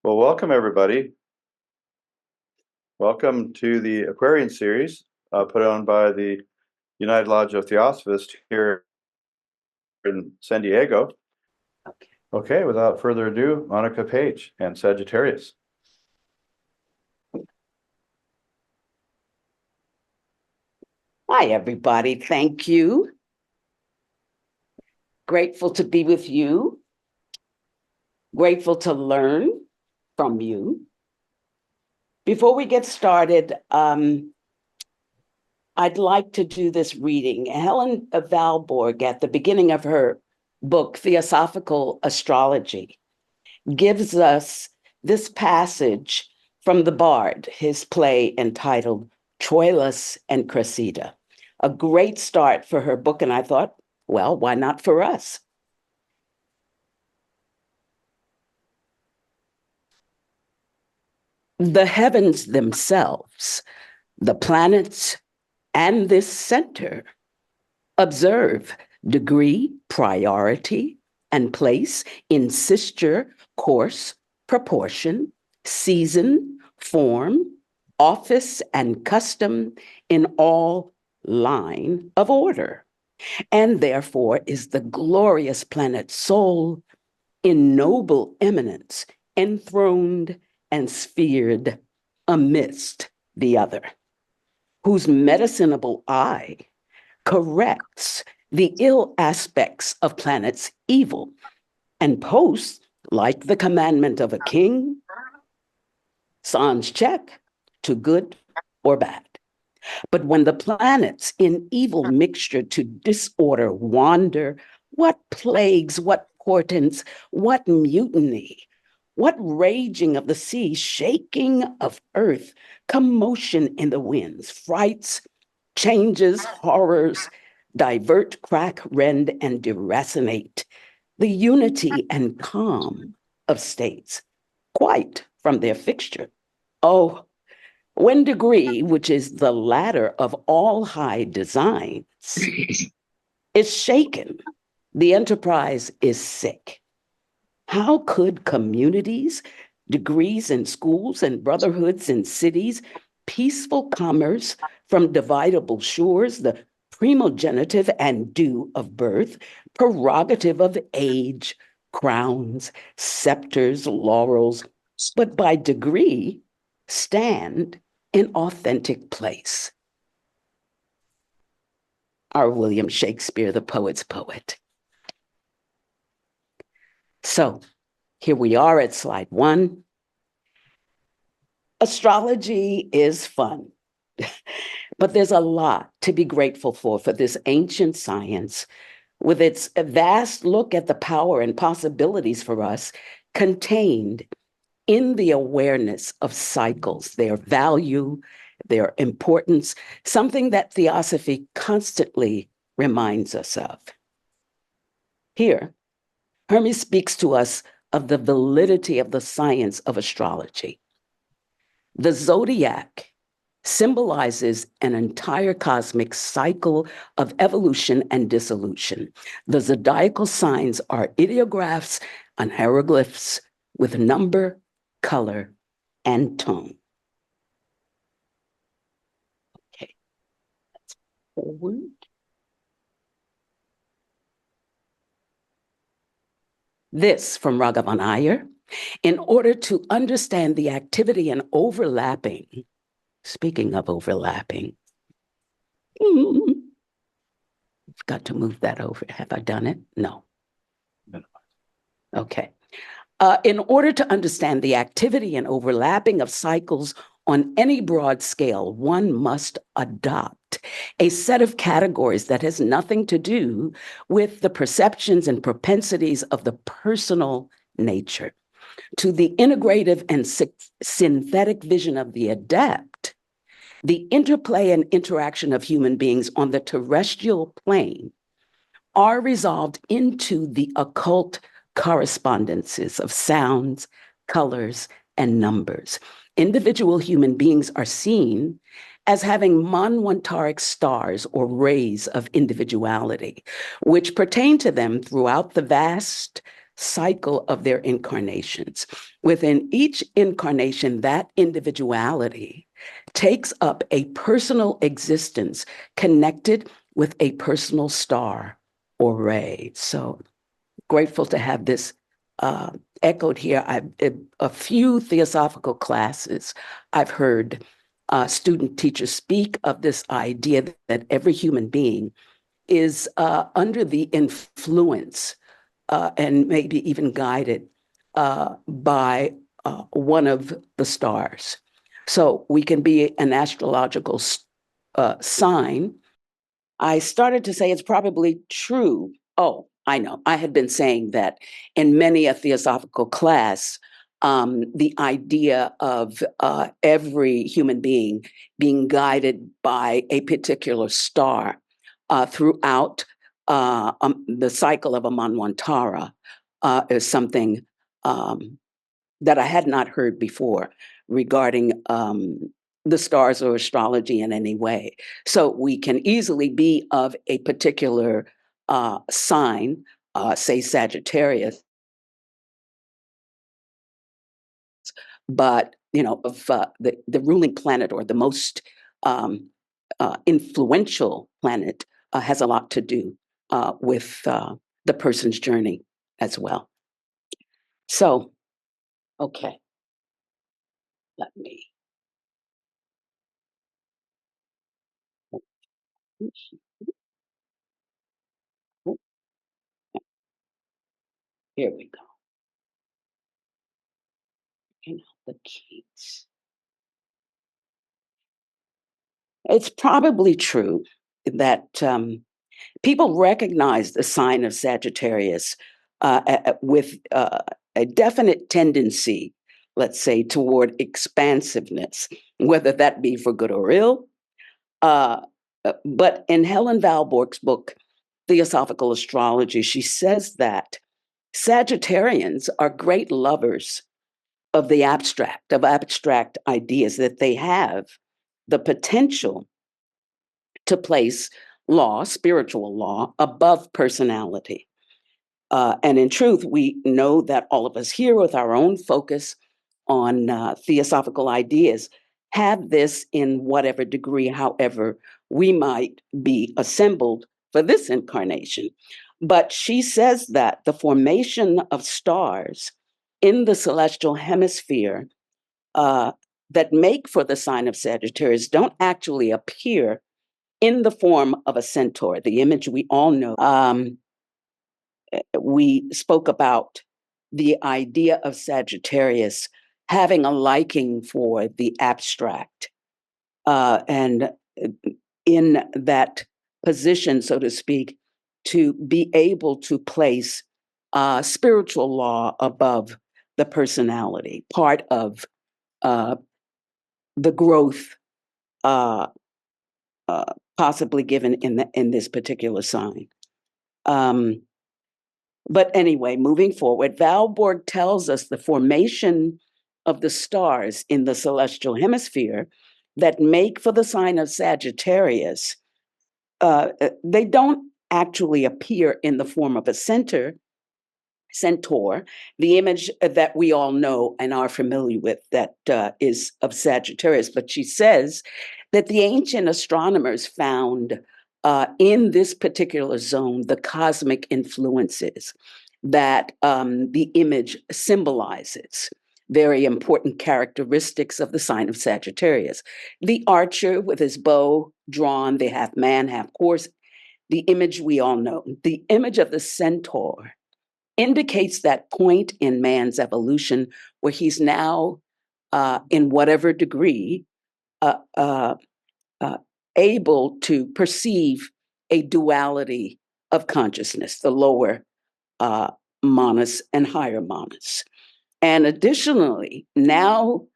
Well, welcome everybody. Welcome to the Aquarian series put on by the United Lodge of Theosophists here in San Diego. Okay, without further ado, Monica Page and Sagittarius. Hi, everybody. Thank you. Grateful to be with you. Grateful to learn from you. Before we get started, I'd like to do this reading. Helen Valborg, at the beginning of her book, Theosophical Astrology, gives us this passage from the Bard, his play entitled Troilus and Cressida. A great start for her book, and I thought, well, why not for us? The heavens themselves, the planets, and this center observe degree, priority, and place in sisture, course, proportion, season, form, office, and custom in all line of order. And therefore is the glorious planet Sol in noble eminence, enthroned and sphered amidst the other, whose medicinable eye corrects the ill aspects of planets' evil and posts, like the commandment of a king, sans check to good or bad. But when the planets in evil mixture to disorder wander, what plagues, what portents, what mutiny, what raging of the sea, shaking of earth, commotion in the winds, frights, changes, horrors, divert, crack, rend, and deracinate the unity and calm of states, quite from their fixture. Oh, when degree, which is the ladder of all high designs, is shaken, the enterprise is sick. How could communities, degrees in schools and brotherhoods in cities, peaceful commerce from dividable shores, the primogenitive and due of birth, prerogative of age, crowns, scepters, laurels, but by degree stand in authentic place? Our William Shakespeare, the poet's poet. So here we are at slide 1. Astrology is fun, but there's a lot to be grateful for this ancient science, with its vast look at the power and possibilities for us contained in the awareness of cycles, their value, their importance, something that Theosophy constantly reminds us of. Here, Hermes speaks to us of the validity of the science of astrology. The zodiac symbolizes an entire cosmic cycle of evolution and dissolution. The zodiacal signs are ideographs and hieroglyphs with number, color, and tone. Okay, that's forward. This from Raghavan Iyer. In order to understand the activity and overlapping, speaking of overlapping, I've got to move that over. Have I done it? No. Okay. In order to understand the activity and overlapping of cycles on any broad scale, one must adopt a set of categories that has nothing to do with the perceptions and propensities of the personal nature. To the integrative and synthetic vision of the adept, the interplay and interaction of human beings on the terrestrial plane are resolved into the occult correspondences of sounds, colors, and numbers. Individual human beings are seen as having manwantaric stars or rays of individuality, which pertain to them throughout the vast cycle of their incarnations. Within each incarnation, that individuality takes up a personal existence connected with a personal star or ray. So grateful to have this echoed here. A few theosophical classes I've heard student teachers speak of this idea that every human being is under the influence and maybe even guided by one of the stars. So we can be an astrological sign. I started to say it's probably true. Oh, I know. I had been saying that in many a theosophical class, the idea of every human being guided by a particular star throughout the cycle of a Manwantara is something that I had not heard before regarding the stars or astrology in any way. So we can easily be of a particular sign, say Sagittarius, but of the ruling planet or the most influential planet has a lot to do with the person's journey as well. So, okay, let me. Here we go. The keys. It's probably true that people recognize the sign of Sagittarius with a definite tendency, let's say, toward expansiveness, whether that be for good or ill. But in Helen Valborg's book, Theosophical Astrology, she says that Sagittarians are great lovers of the abstract, of abstract ideas, that they have the potential to place law, spiritual law, above personality. And in truth, we know that all of us here, with our own focus on theosophical ideas, have this in whatever degree, however we might be assembled for this incarnation. But she says that the formation of stars in the celestial hemisphere that make for the sign of Sagittarius don't actually appear in the form of a centaur, the image we all know. We spoke about the idea of Sagittarius having a liking for the abstract. And in that position, so to speak, to be able to place spiritual law above the personality, part of the growth possibly given in this particular sign. But anyway, moving forward, Valborg tells us the formation of the stars in the celestial hemisphere that make for the sign of Sagittarius, they don't actually appear in the form of a centaur, the image that we all know and are familiar with that is of Sagittarius. But she says that the ancient astronomers found in this particular zone the cosmic influences that the image symbolizes. Very important characteristics of the sign of Sagittarius. The archer with his bow drawn, the half man, half horse, the image we all know. The image of the centaur indicates that point in man's evolution where he's now, in whatever degree, able to perceive a duality of consciousness, the lower manas and higher manas. And additionally, now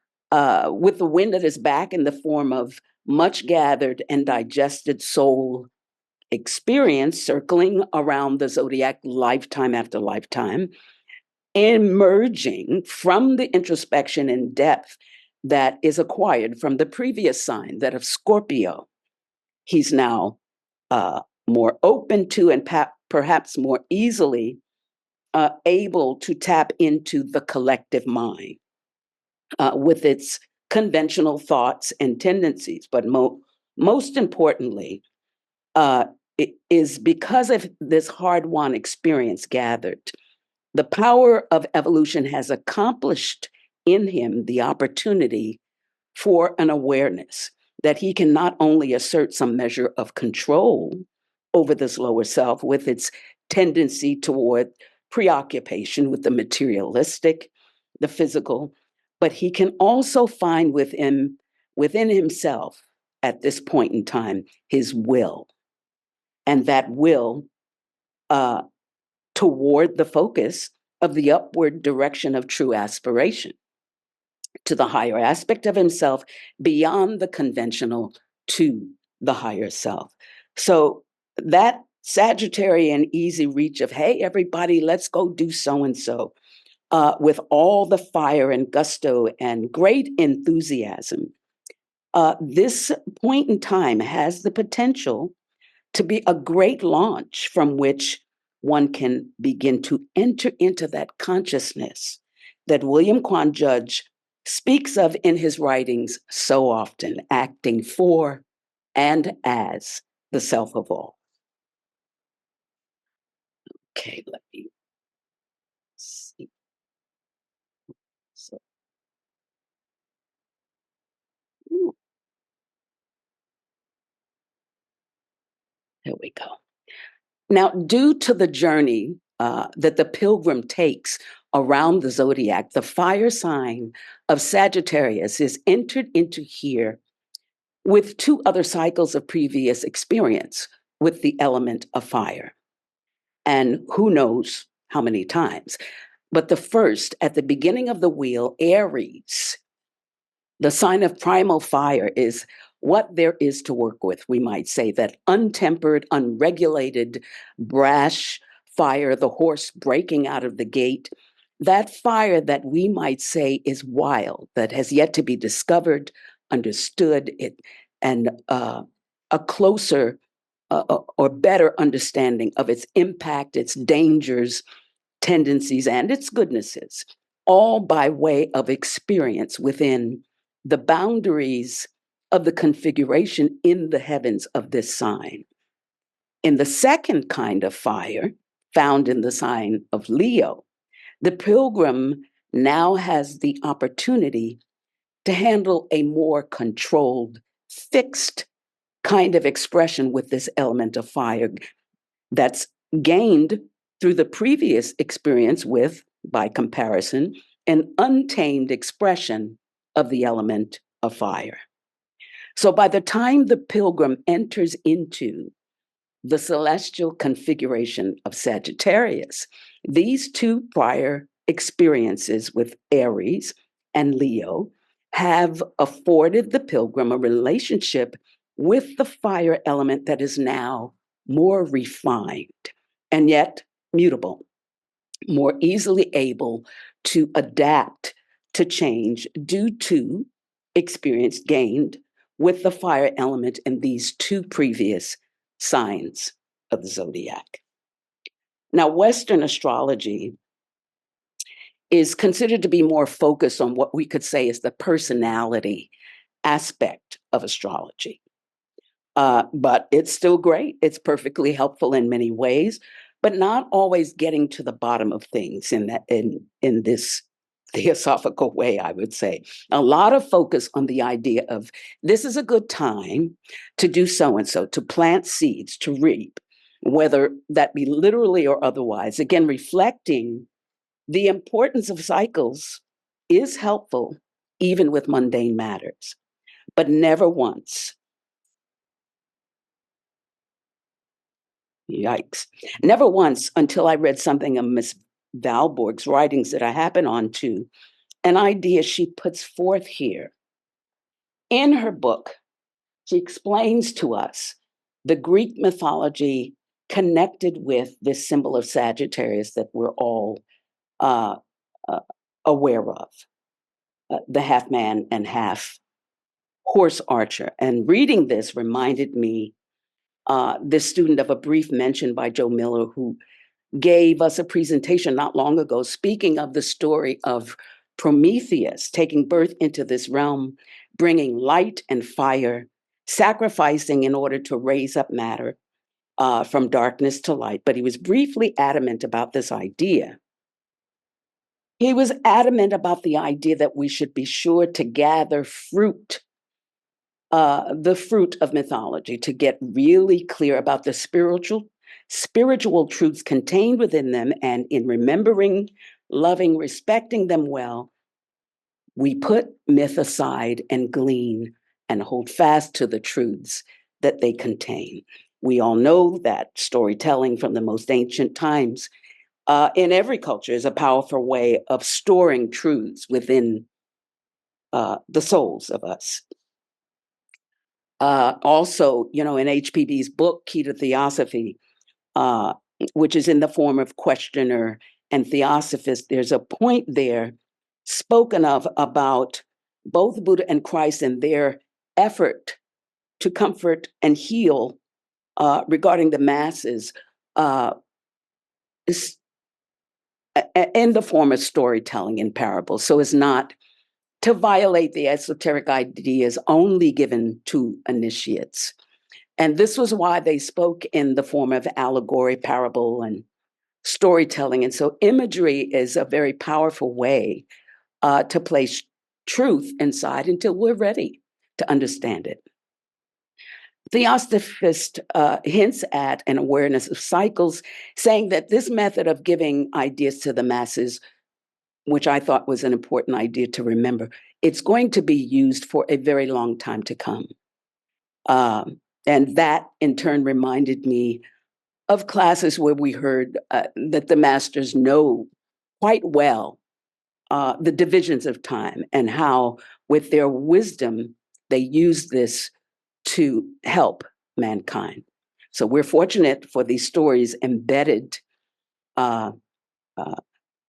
with the wind at his back in the form of much gathered and digested soul experience circling around the zodiac lifetime after lifetime, emerging from the introspection and depth that is acquired from the previous sign, that of Scorpio. He's now more open to and perhaps more easily able to tap into the collective mind with its conventional thoughts and tendencies. But most importantly, it is because of this hard-won experience gathered, the power of evolution has accomplished in him the opportunity for an awareness that he can not only assert some measure of control over this lower self with its tendency toward preoccupation with the materialistic, the physical, but he can also find within himself at this point in time his will, and that will uh, toward the focus of the upward direction of true aspiration to the higher aspect of himself beyond the conventional to the higher self. So that Sagittarian easy reach of, hey, everybody, let's go do so and so, with all the fire and gusto and great enthusiasm. This point in time has the potential to be a great launch from which one can begin to enter into that consciousness that William Quan Judge speaks of in his writings so often, acting for and as the self of all. Okay, let me see. So, there we go. Now, due to the journey that the pilgrim takes around the zodiac, the fire sign of Sagittarius is entered into here with two other cycles of previous experience with the element of fire. And who knows how many times. But the first, at the beginning of the wheel, Aries, the sign of primal fire, is what there is to work with, we might say, that untempered, unregulated, brash fire, the horse breaking out of the gate, that fire that we might say is wild, that has yet to be discovered, understood, and a closer or better understanding of its impact, its dangers, tendencies, and its goodnesses, all by way of experience within the boundaries of the configuration in the heavens of this sign. In the second kind of fire, found in the sign of Leo, the pilgrim now has the opportunity to handle a more controlled, fixed kind of expression with this element of fire that's gained through the previous experience with, by comparison, an untamed expression of the element of fire. So by the time the pilgrim enters into the celestial configuration of Sagittarius, these two prior experiences with Aries and Leo have afforded the pilgrim a relationship with the fire element that is now more refined and yet mutable, more easily able to adapt to change due to experience gained with the fire element in these two previous signs of the zodiac. Now, Western astrology is considered to be more focused on what we could say is the personality aspect of astrology. But it's still great. It's perfectly helpful in many ways, but not always getting to the bottom of things in this theosophical way, I would say. A lot of focus on the idea of this is a good time to do so and so, to plant seeds, to reap, whether that be literally or otherwise. Again, reflecting the importance of cycles is helpful, even with mundane matters, but never once. Yikes. Never once until I read something of Miss Valborg's writings that I happen on to, an idea she puts forth here. In her book, she explains to us the Greek mythology connected with this symbol of Sagittarius that we're all uh, aware of, the half man and half horse archer. And reading this reminded me, this student, of a brief mention by Joe Miller, who gave us a presentation not long ago, speaking of the story of Prometheus taking birth into this realm, bringing light and fire, sacrificing in order to raise up matter from darkness to light. But he was briefly adamant about this idea. He was adamant about the idea that we should be sure to gather the fruit of mythology, to get really clear about the spiritual truths contained within them, and in remembering, loving, respecting them well, we put myth aside and glean and hold fast to the truths that they contain. We all know that storytelling from the most ancient times in every culture is a powerful way of storing truths within the souls of us. Also, in HPB's book, Key to Theosophy, which is in the form of questioner and theosophist, there's a point there spoken of about both Buddha and Christ and their effort to comfort and heal regarding the masses in the form of storytelling in parables, so as not to violate the esoteric ideas only given to initiates. And this was why they spoke in the form of allegory, parable, and storytelling. And so imagery is a very powerful way to place truth inside until we're ready to understand it. Theosophist hints at an awareness of cycles, saying that this method of giving ideas to the masses, which I thought was an important idea to remember, it's going to be used for a very long time to come. And that in turn reminded me of classes where we heard that the masters know quite well the divisions of time and how with their wisdom, they use this to help mankind. So we're fortunate for these stories embedded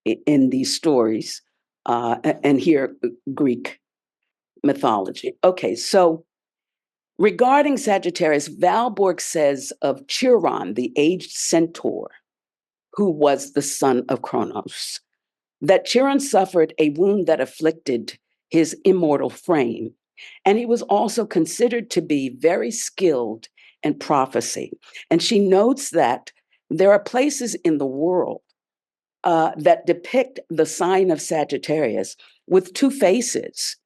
in these stories and here Greek mythology. Okay, so regarding Sagittarius, Valborg says of Chiron, the aged centaur, who was the son of Kronos, that Chiron suffered a wound that afflicted his immortal frame. And he was also considered to be very skilled in prophecy. And she notes that there are places in the world that depict the sign of Sagittarius with two faces,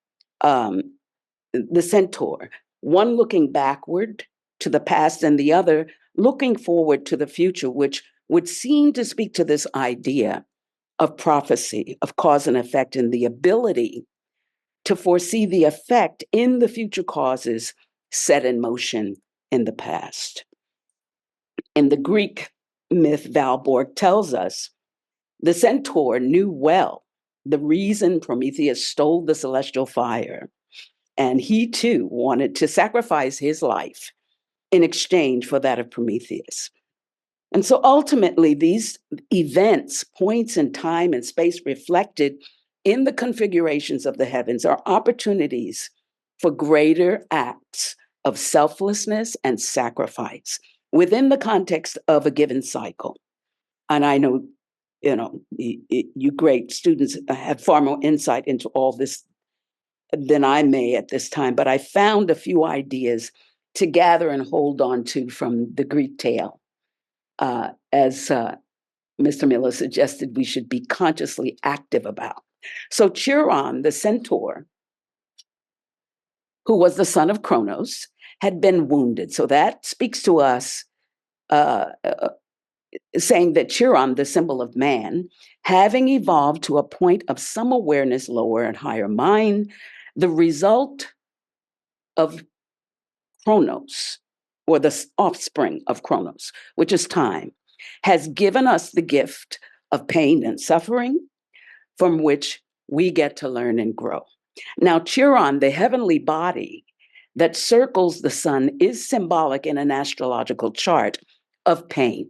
the centaur, one looking backward to the past and the other looking forward to the future, which would seem to speak to this idea of prophecy, of cause and effect, and the ability to foresee the effect in the future causes set in motion in the past. In the Greek myth, Valborg tells us the centaur knew well the reason Prometheus stole the celestial fire, and he too wanted to sacrifice his life in exchange for that of Prometheus. And so ultimately, these events, points in time and space reflected in the configurations of the heavens, are opportunities for greater acts of selflessness and sacrifice within the context of a given cycle. And I know, you great students have far more insight into all this than I may at this time, but I found a few ideas to gather and hold on to from the Greek tale. As Mr. Miller suggested, we should be consciously active about. So Chiron, the centaur, who was the son of Kronos, had been wounded. So that speaks to us, saying that Chiron, the symbol of man, having evolved to a point of some awareness, lower and higher mind, the result of Kronos, or the offspring of Kronos, which is time, has given us the gift of pain and suffering from which we get to learn and grow. Now, Chiron, the heavenly body that circles the sun, is symbolic in an astrological chart of pain.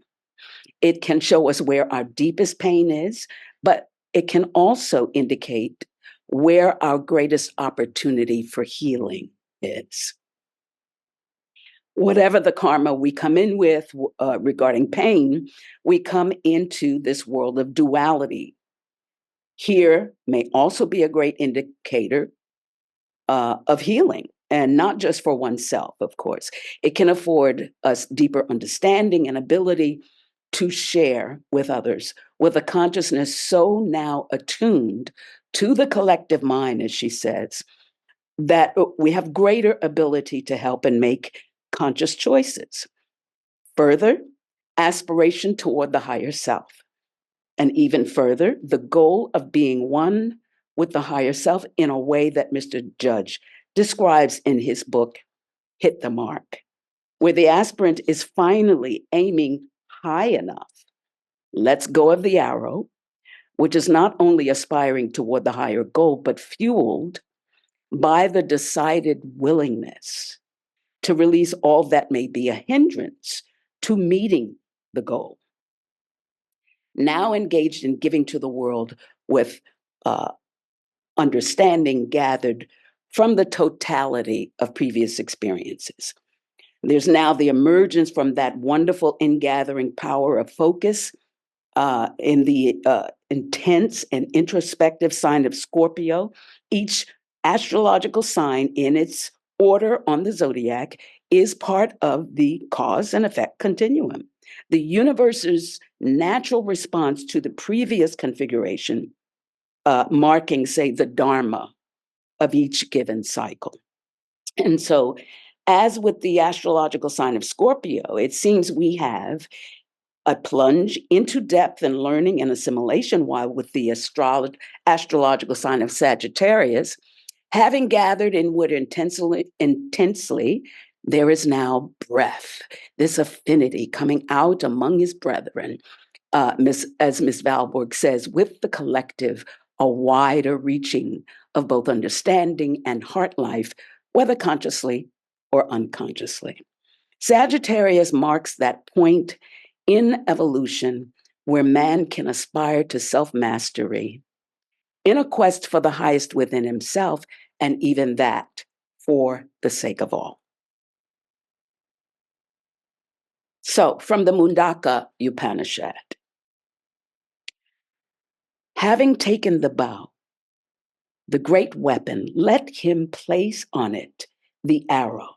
It can show us where our deepest pain is, but it can also indicate where our greatest opportunity for healing is. Whatever the karma we come in with regarding pain, we come into this world of duality. Here may also be a great indicator of healing, and not just for oneself, of course. It can afford us deeper understanding and ability to share with others with a consciousness so now attuned to the collective mind, as she says, that we have greater ability to help and make conscious choices. Further, aspiration toward the higher self. And even further, the goal of being one with the higher self in a way that Mr. Judge describes in his book, Hit the Mark, where the aspirant is finally aiming high enough, lets go of the arrow, which is not only aspiring toward the higher goal, but fueled by the decided willingness to release all that may be a hindrance to meeting the goal. Now engaged in giving to the world with understanding gathered from the totality of previous experiences. There's now the emergence from that wonderful ingathering power of focus in the intense and introspective sign of Scorpio. Each astrological sign in its order on the zodiac is part of the cause and effect continuum. The universe's natural response to the previous configuration, marking, say, the dharma of each given cycle. And so, as with the astrological sign of Scorpio, it seems we have a plunge into depth and learning and assimilation, while with the astrological sign of Sagittarius, having gathered inward intensely, there is now breath, this affinity coming out among his brethren, as Ms. Valborg says, with the collective, a wider reaching of both understanding and heart life, whether consciously or unconsciously. Sagittarius marks that point in evolution where man can aspire to self-mastery in a quest for the highest within himself, and even that for the sake of all. So, from the Mundaka Upanishad, having taken the bow, the great weapon, let him place on it the arrow,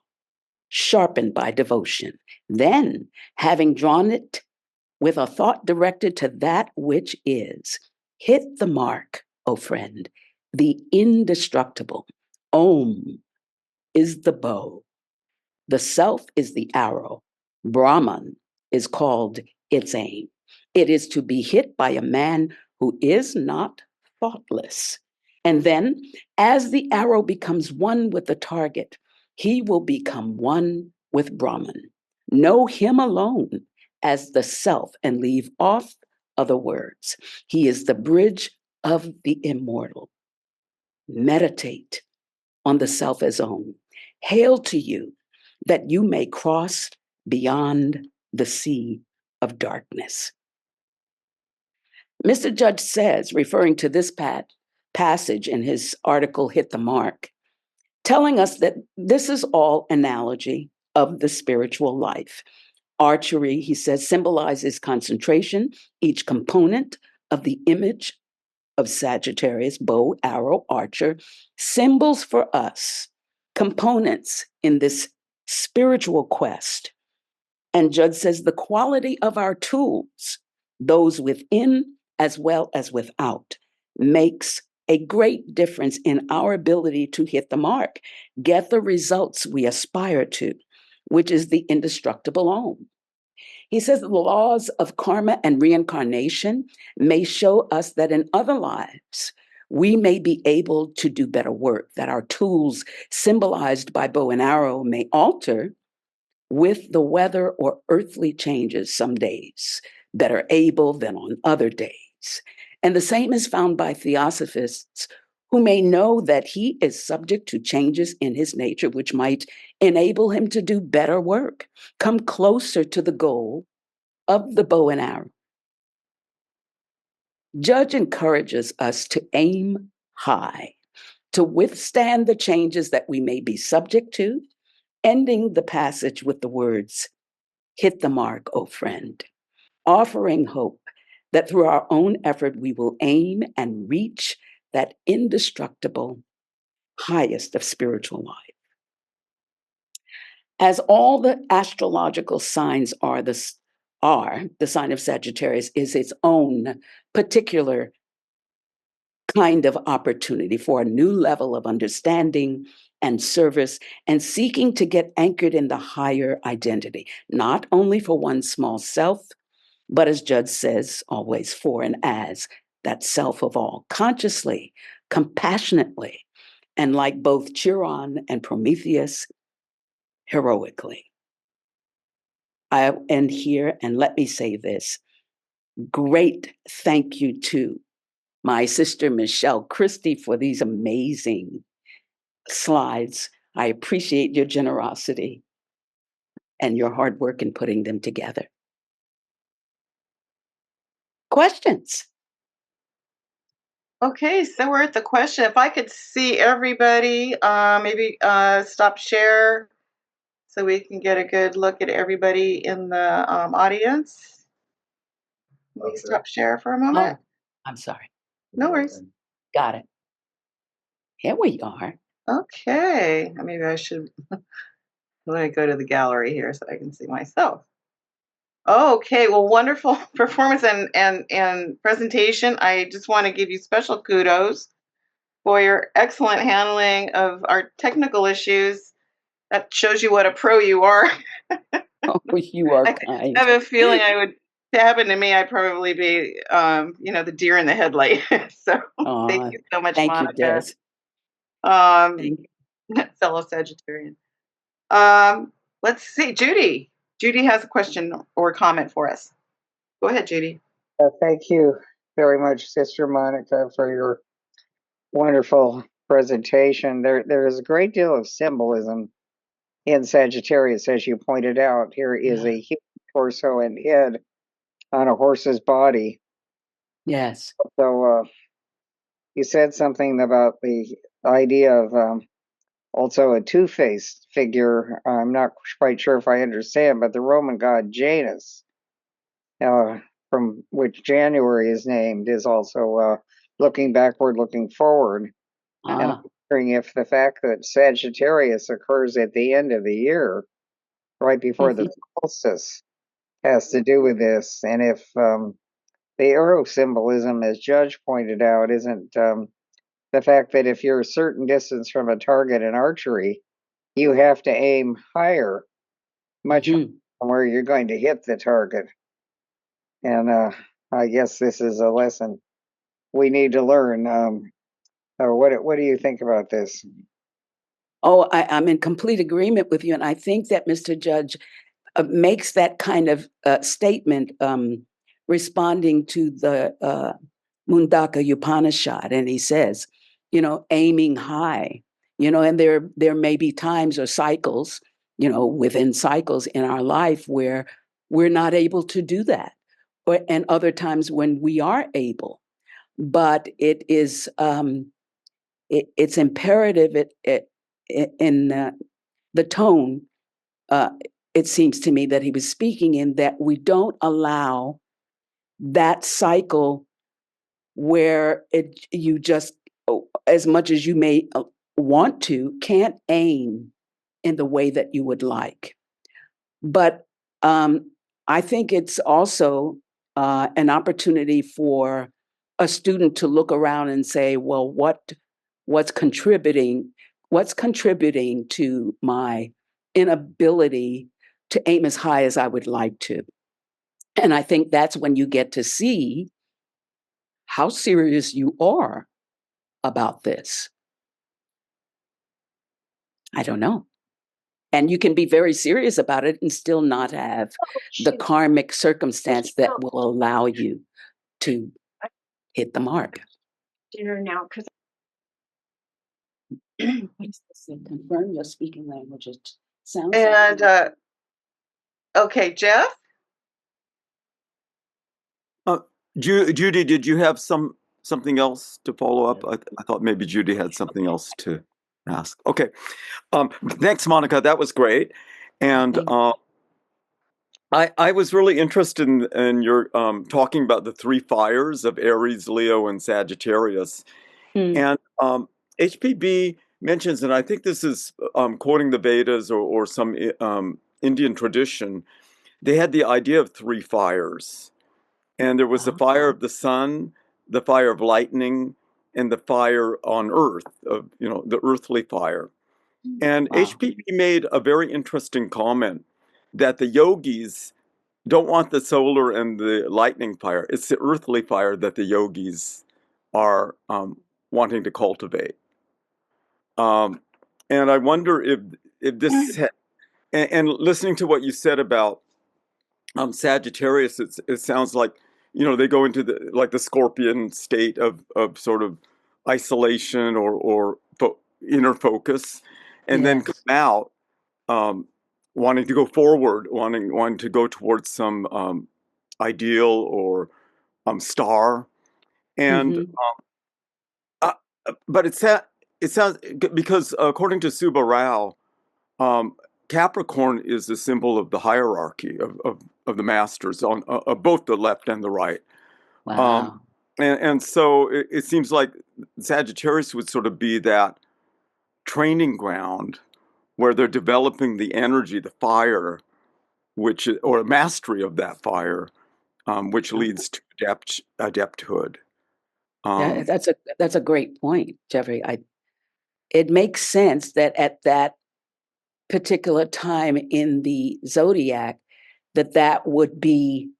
sharpened by devotion. Then, having drawn it with a thought directed to that which is, hit the mark, O friend, the indestructible. Om is the bow. The self is the arrow. Brahman is called its aim. It is to be hit by a man who is not thoughtless. And then, as the arrow becomes one with the target, he will become one with Brahman. Know him alone as the self and leave off other words. He is the bridge of the immortal. Meditate on the self as own. Hail to you that you may cross beyond the sea of darkness. Mr. Judge says, referring to this passage in his article, Hit the Mark, telling us that this is all analogy of the spiritual life. Archery, he says, symbolizes concentration, each component of the image of Sagittarius, bow, arrow, archer, symbols for us, components in this spiritual quest. And Judd says the quality of our tools, those within as well as without, makes a great difference in our ability to hit the mark, get the results we aspire to, which is the indestructible Om. He says the laws of karma and reincarnation may show us that in other lives, we may be able to do better work, that our tools symbolized by bow and arrow may alter with the weather or earthly changes some days, better able than on other days. And the same is found by theosophists who may know that he is subject to changes in his nature, which might enable him to do better work, come closer to the goal of the bow and arrow. Judge encourages us to aim high, to withstand the changes that we may be subject to, ending the passage with the words, "Hit the mark, O friend," offering hope that through our own effort we will aim and reach that indestructible highest of spiritual life. As all the astrological signs are, the sign of Sagittarius is its own particular kind of opportunity for a new level of understanding and service and seeking to get anchored in the higher identity, not only for one's small self, but as Judd says, always for and as that self of all, consciously, compassionately, and like both Chiron and Prometheus, heroically. I end here and let me say this. Great thank you to my sister Michelle Christie for these amazing slides. I appreciate your generosity and your hard work in putting them together. Questions? Okay, so we're at the question. If I could see everybody, maybe stop share so we can get a good look at everybody in the audience. Can we stop share for a moment? Oh, I'm sorry. No worries. Got it. Here we are. Okay, maybe I should let me go to the gallery here so I can see myself. Okay, well, wonderful performance and presentation. I just want to give you special kudos for your excellent handling of our technical issues. That shows you what a pro you are. Oh, you are I kind. have a feeling I would, if it happened to me, I'd probably be, the deer in the headlight. So thank you so much, Thank you, Monica. Des. Fellow Sagittarian. Let's see, Judy. Judy has a question or comment for us. Go ahead, Judy. Thank you very much, Sister Monica, for your wonderful presentation. There is a great deal of symbolism in Sagittarius, as you pointed out. Here is a human torso and head on a horse's body. Yes. So you said something about the idea of also a two-faced figure. I'm not quite sure if I understand, but the Roman god Janus, from which January is named, is also looking backward, looking forward. And I'm wondering if the fact that Sagittarius occurs at the end of the year, right before the solstice, has to do with this. And if the arrow symbolism, as Judge pointed out, isn't the fact that if you're a certain distance from a target in archery, you have to aim higher, much higher from where you're going to hit the target. And I guess this is a lesson we need to learn. What do you think about this? Oh, I'm in complete agreement with you. And I think that Mr. Judge makes that kind of statement responding to the Mundaka Upanishad. And he says, aiming high, and there may be times or cycles, within cycles in our life where we're not able to do that. And other times when we are able. But it is it's imperative in the tone, it seems to me, that he was speaking in, that we don't allow that cycle where you just, as much as you may want to, can't aim in the way that you would like. But I think it's also an opportunity for a student to look around and say, well, what's contributing to my inability to aim as high as I would like to? And I think that's when you get to see how serious you are about this. I don't know. And you can be very serious about it and still not have the karmic circumstance that will allow you to hit the mark. Dinner now, because confirm your speaking language. It sounds and like okay, Jeff. Judy, did you have something else to follow up? I thought maybe Judy had something else to Ask. Okay. Thanks, Monica. That was great. And I was really interested in your talking about the three fires of Aries, Leo, and Sagittarius. Mm. And HPB mentions, and I think this is quoting the Vedas or some Indian tradition, they had the idea of three fires. And there was the fire of the sun, the fire of lightning, and the fire on earth, of the earthly fire. And Wow. HPB made a very interesting comment that the yogis don't want the solar and the lightning fire. It's the earthly fire that the yogis are wanting to cultivate. And I wonder if this and listening to what you said about Sagittarius, it sounds like they go into the scorpion state of sort of isolation or inner focus, and then come Yes. out wanting to go forward, wanting to go towards some ideal or star. And Mhm. uh, but it sounds because according to Subba Rao, um, Capricorn is a symbol of the hierarchy of the masters on of both the left and the right. Um, Wow. and so it seems like Sagittarius would sort of be that training ground where they're developing the energy, the fire, or a mastery of that fire, which leads to adepthood. Yeah, Um, that's a great point, Jeffrey. It makes sense that at that particular time in the zodiac, that would be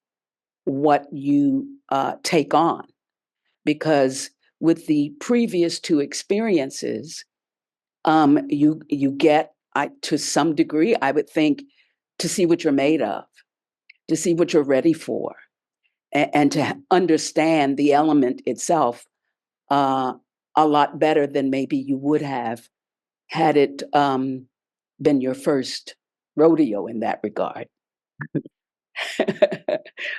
what you take on, because with the previous two experiences, you get, to some degree, I would think, to see what you're made of, to see what you're ready for, and to understand the element itself uh, a lot better than maybe you would have had it been your first rodeo in that regard.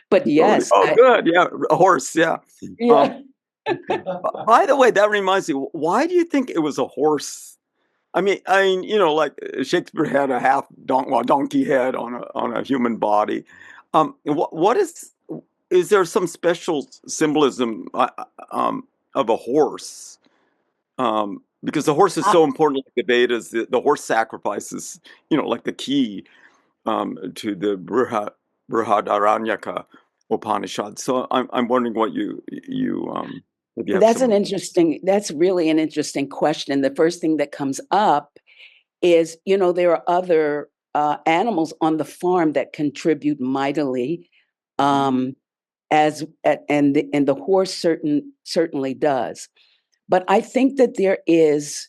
But yes, oh, good. Yeah. A horse. Yeah. Um, yeah. by the way, that reminds me, why do you think it was a horse? I mean, like Shakespeare had a donkey head on a human body. What is there some special symbolism of a horse? Because the horse is so important, like the Vedas, the horse sacrifices, like the key to the Brihadaranyaka Upanishad. So I'm wondering what if you have some. That's really an interesting question. The first thing that comes up is, there are other animals on the farm that contribute mightily, as and the horse certainly does. But I think that there is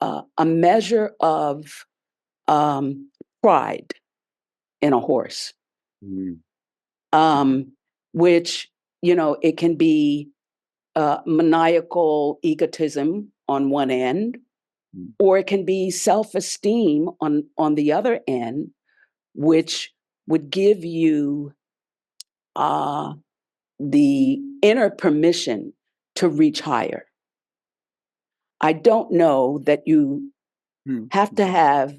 a measure of pride in a horse, Mm, um, which, it can be maniacal egotism on one end, mm, or it can be self-esteem on the other end, which would give you uh, the inner permission to reach higher. I don't know that you mm, have to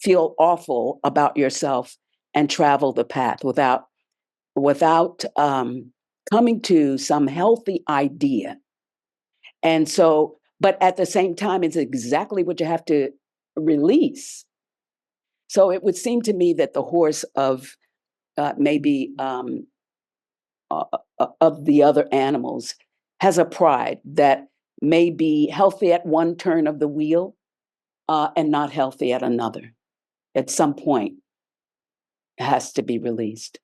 feel awful about yourself and travel the path without coming to some healthy idea. And so, but at the same time, it's exactly what you have to release. So it would seem to me that the horse of maybe of the other animals has a pride that may be healthy at one turn of the wheel and not healthy at another. At some point, it has to be released.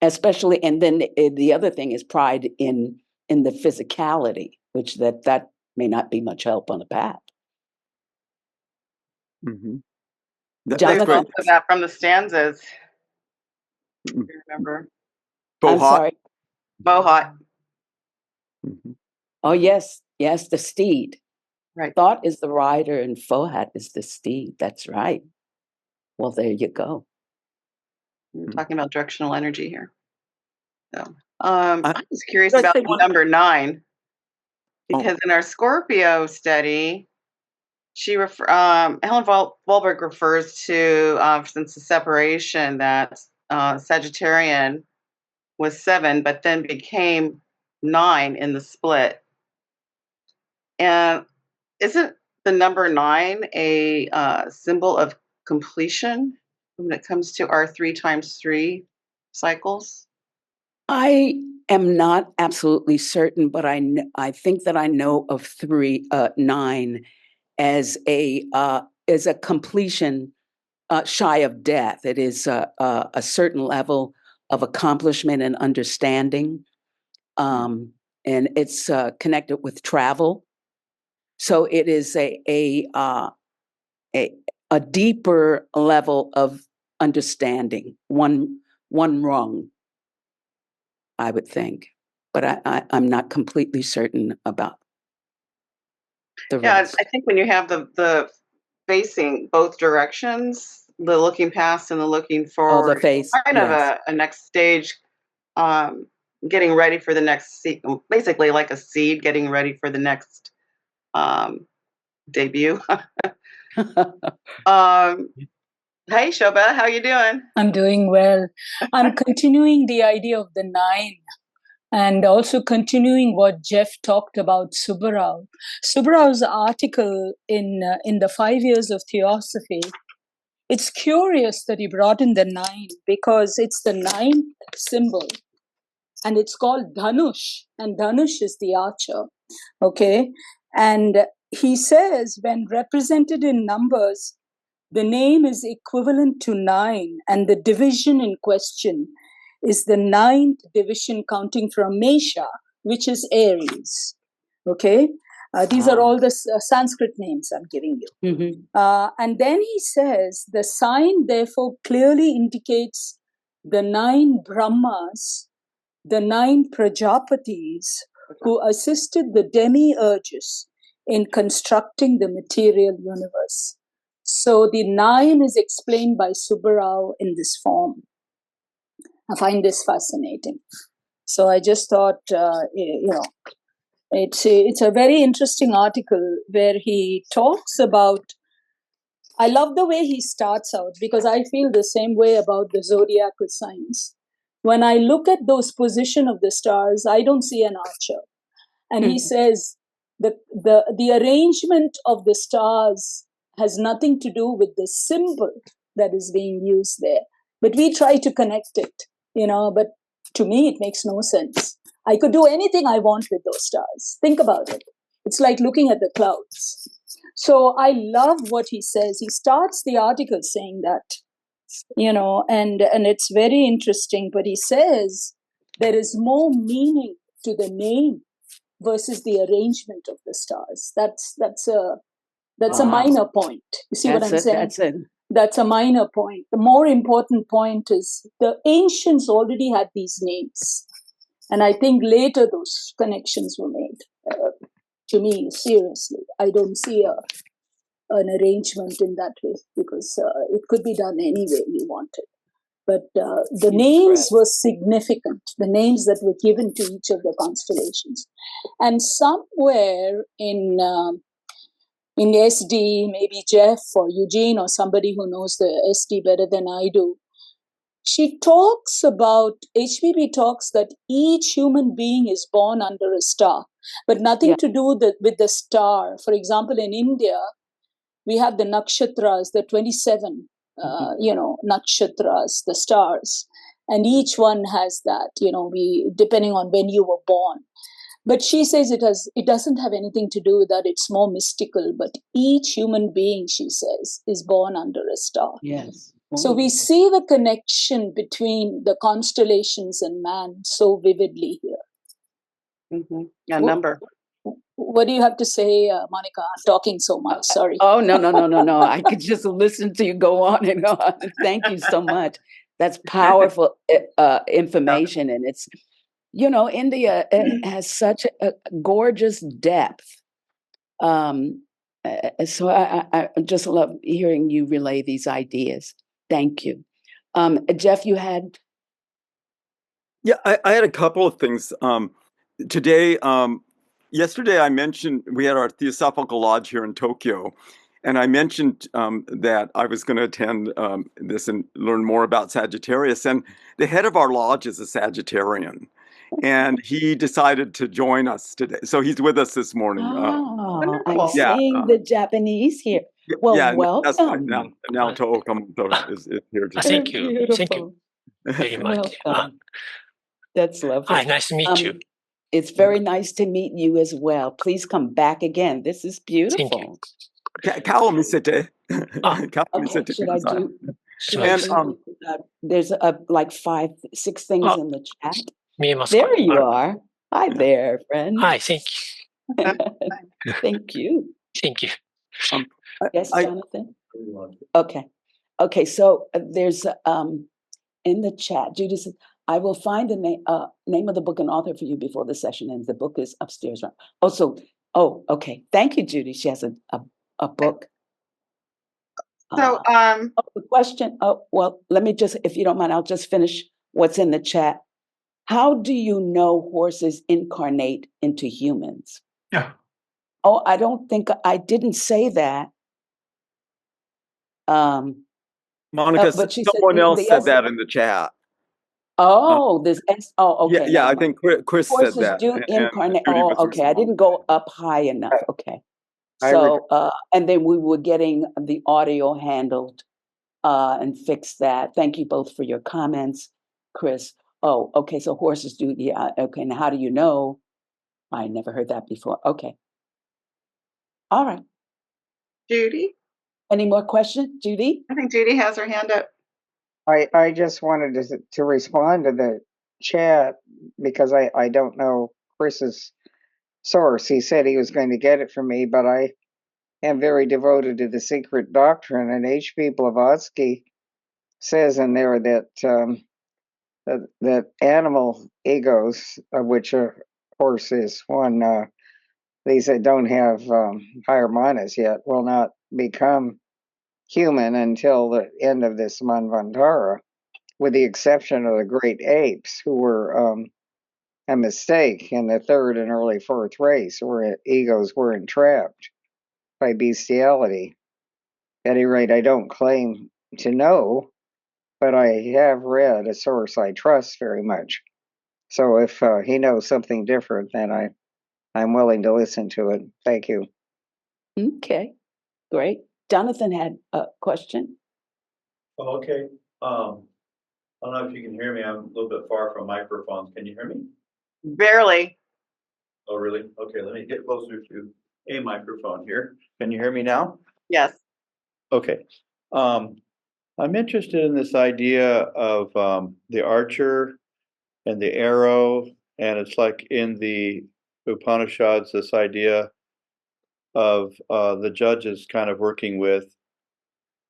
Especially, and then the other thing is pride in the physicality, which that may not be much help on the path. mhm. That's There's Jonathan, great. also that from the stanzas. Mm, If you remember I'm Bohat. sorry. Bohat, Mhm. Oh, yes, yes, the steed. right? Thought is the rider and Fohat is the steed. That's right. Well, there you go. We're Mm. talking about directional energy here. So, I, I was curious did I about say one? number 9 Oh, because in our Scorpio study, Helen Wahlberg refers to, since the separation, that Sagittarian was 7, but then became 9 in the split. And isn't the number 9 a symbol of completion when it comes to our 3 times 3 cycles? I am not absolutely certain, but I think that I know of 9 as a completion shy of death. It is a certain level of accomplishment and understanding, and it's connected with travel. So it is a deeper level of understanding, one rung, I would think, but I'm not completely certain about the Yeah, rest. I think when you have the facing both directions, the looking past and the looking Oh, the forward, face, kind of yes. a next stage, getting ready for the next seed, basically like a seed getting ready for the next debut. Hey, Shobha, how you doing? I'm doing well. I'm continuing the idea of the 9 and also continuing what Jeff talked about Subbarao. Subbarao's article in the 5 years of Theosophy, it's curious that he brought in the 9 because it's the 9th symbol and it's called Dhanush, and Dhanush is the archer. Okay. And he says when represented in numbers, the name is equivalent to 9, and the division in question is the 9th division counting from Mesha, which is Aries. Okay? These are all the Sanskrit names I'm giving you. Mm-hmm. And then he says the sign, therefore, clearly indicates the 9 Brahmas, the 9 Prajapatis who assisted the demiurges in constructing the material universe. So the 9 is explained by Subbarao in this form. I find this fascinating. So I just thought, it's a very interesting article where he talks about. I love the way he starts out because I feel the same way about the zodiacal signs. When I look at those position of the stars, I don't see an archer. And he says the arrangement of the stars has nothing to do with the symbol that is being used there. But we try to connect it, but to me, it makes no sense. I could do anything I want with those stars. Think about it. It's like looking at the clouds. So I love what he says. He starts the article saying that, and it's very interesting. But he says there is more meaning to the name versus the arrangement of the stars. That's a minor point. You see what I'm saying? That's a minor point. The more important point is the ancients already had these names, and I think later those connections were made. To me, seriously, I don't see an arrangement in that way because it could be done any way you wanted. But the names were significant, the names that were given to each of the constellations. And somewhere in SD, maybe Jeff or Eugene or somebody who knows the SD better than I do, she talks about, HPB talks that each human being is born under a star, but nothing to do with the star. For example, in India, we have the nakshatras, the 27, nakshatras, the stars. And each one has that, depending on when you were born. But she says it doesn't have anything to do with that. It's more mystical. But each human being, she says, is born under a star. Yes. So we see the connection between the constellations and man so vividly here. A number. What do you have to say, Monica? I'm talking so much. Sorry. Oh, no. I could just listen to you go on and on. Thank you so much. That's powerful information. And it's, India has such a gorgeous depth. So I just love hearing you relay these ideas. Thank you. Jeff, you had? Yeah, I had a couple of things. Today, yesterday I mentioned we had our Theosophical Lodge here in Tokyo, And I mentioned that I was going to attend this and learn more about Sagittarius. And the head of our lodge is a Sagittarian. And he decided to join us today. So he's with us this morning. Oh, I'm Wonderful. Yeah, seeing the Japanese here. yeah, Well, yeah, that's right. welcome. Now Toho Kamoto is here today. Thank you. Thank you Beautiful. very much. Welcome. That's Hi, lovely. nice to meet you. It's very nice to meet you as well. Please come back again. This is Thank you. beautiful. Kao misete. Ah, Kao Okay, misete should I kudasai. do? Should And, I do? There's like 5, 6 things Oh, in the chat. 見えますか There you あ are. Hi there, friend. Hi, thank Thank you. you. Thank you. Yes, I- Jonathan? Okay. Okay, so there's in the chat, Judy said, I will find the name of the book and author for you before the session ends. The book is upstairs. Okay. Thank you, Judy. She has a book. So, The question, well, let me just, if you don't mind, I'll just finish what's in the chat. How do you know horses incarnate into humans? Yeah. Oh, I don't think I didn't say that. Monica, but she said someone else the said that in the chat. This okay. Yeah, I never mind. think Chris said Horses that. do and incarnate. Judy Oh, was okay. I didn't responding. go up high enough. Okay. I So, and then we were getting the audio handled and fixed that. Thank you both for your comments, Chris. Oh, okay. So horses do. Yeah. Okay. Now, how do you know? I never heard that before. Okay. All right. Judy, Any more questions, Judy? I think Judy has her hand up. I just wanted to respond to the chat because I don't know Chris's source. He said he was going to get it from me, but I am very devoted to the secret doctrine. And H.P. Blavatsky says in there that that animal egos, of which a horse is one, these that don't have higher manas yet, will not become human until the end of this Manvantara, with the exception of the great apes, who were a mistake in the third and early fourth race, where egos were entrapped by bestiality. At any rate, I don't claim to know, but I have read a source I trust very much. So if he knows something different, then I'm willing to listen to it. Thank you. Okay. Great. Jonathan had a question. Oh, okay. I don't know if you can hear me. I'm a little bit far from microphones. Can you hear me? Barely. Oh, really? Okay, let me get closer to a microphone here. Can you hear me now? Yes. Okay. I'm interested in this idea of the archer and the arrow, and it's like in the Upanishads, this idea of the judges kind of working with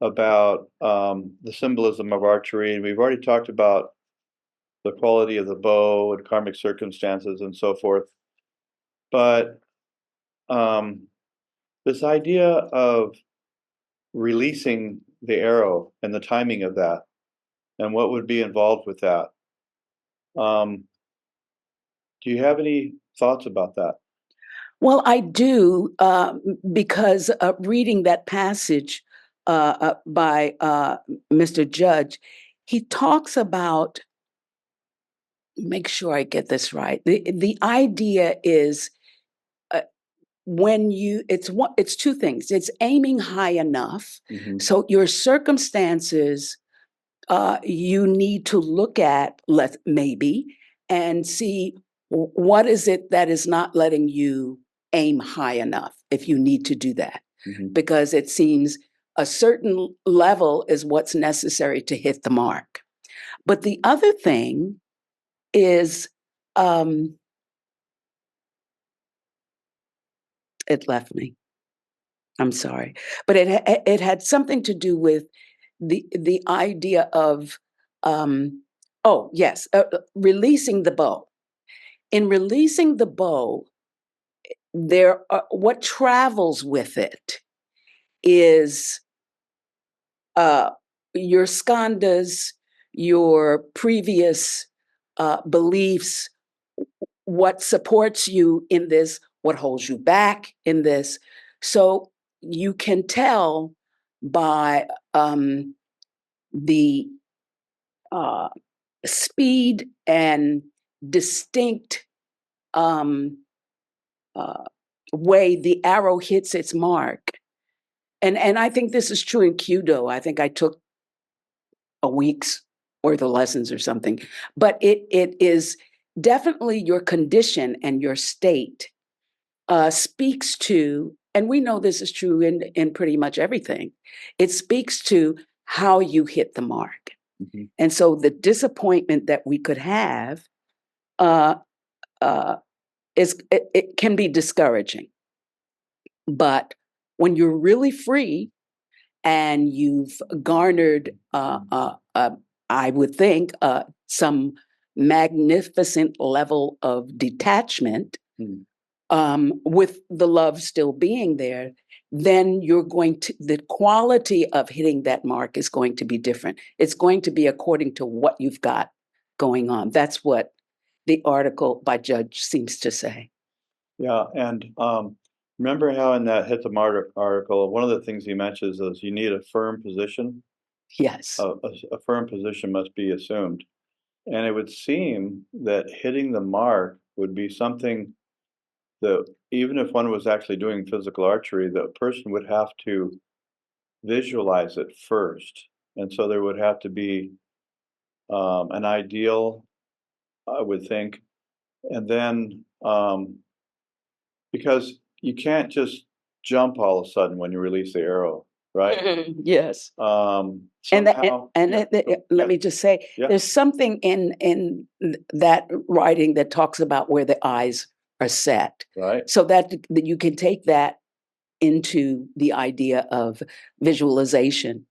about the symbolism of archery. And we've already talked about the quality of the bow and karmic circumstances and so forth. But this idea of releasing the arrow and the timing of that and what would be involved with that. Do you have any thoughts about that? Well, I do, because reading that passage by Mr. Judge, he talks about, make sure I get this right. The idea is when it's two things. It's aiming high enough. Mhm. So your circumstances, you need to look at, maybe, and see what is it that is not letting you aim high enough if you need to do that. Mhm. Because it seems a certain level is what's necessary to hit the mark. But the other thing is, it left me. I'm sorry, but it had something to do with the idea of releasing the bow. In releasing the bow, what travels with it is your skandhas, your previous beliefs, what supports you in this, what holds you back in this. So you can tell by the speed and distinct way the arrow hits its mark. And I think this is true in Kyudo. I think I took a week's worth of lessons or something. But it is definitely your condition and your state speaks to, and we know this is true in pretty much everything, it speaks to how you hit the mark. Mm-hmm. And so the disappointment that we could have it can be discouraging. But when you're really free and you've garnered, I would think, some magnificent level of detachment, with the love still being there, then the quality of hitting that mark is going to be different. It's going to be according to what you've got going on. That's what the article by Judge seems to say. Yeah, and remember how in that Hit the Mark article, one of the things he mentions is you need a firm position. Yes. A firm position must be assumed. And it would seem that hitting the mark would be something that even if one was actually doing physical archery, the person would have to visualize it first. And so there would have to be an ideal, I would think. And then because you can't just jump all of a sudden when you release the arrow, right? Yes. Somehow, let me just say, there's something in that writing that talks about where the eyes are set, right? So that you can take that into the idea of visualization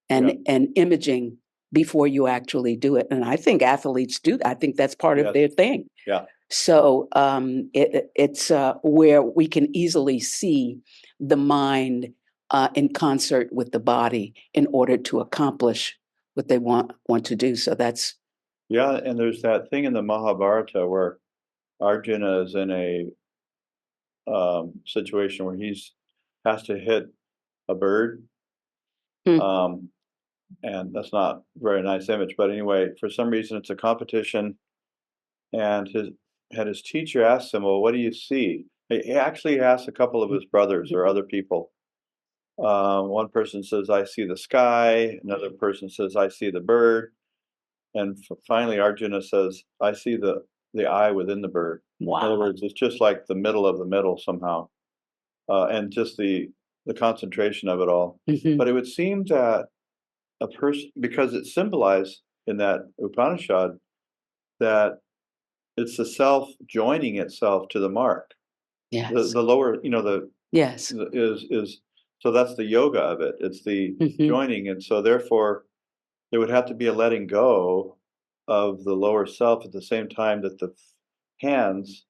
and imaging before you actually do it. And I think athletes do that. I think that's part of their thing. Yeah. So it's where we can easily see the mind in concert with the body in order to accomplish what they want to do. So that's and there's that thing in the Mahabharata where Arjuna is in a situation where has to hit a bird, and that's not a very nice image. But anyway, for some reason, it's a competition, and his teacher asked him, "Well, what do you see?" He actually asked a couple of his brothers or other people. One person says, "I see the sky." Another person says, "I see the bird." And finally, Arjuna says, "I see the eye within the bird." Wow. In other words, it's just like the middle of the middle somehow, and just the concentration of it all. Mm-hmm. But it would seem that a person, because it's symbolized in that Upanishad, that it's the self joining itself to the mark. Yes. The lower, yes, is so that's the yoga of it. It's the joining, and so therefore there would have to be a letting go of the lower self at the same time that the hands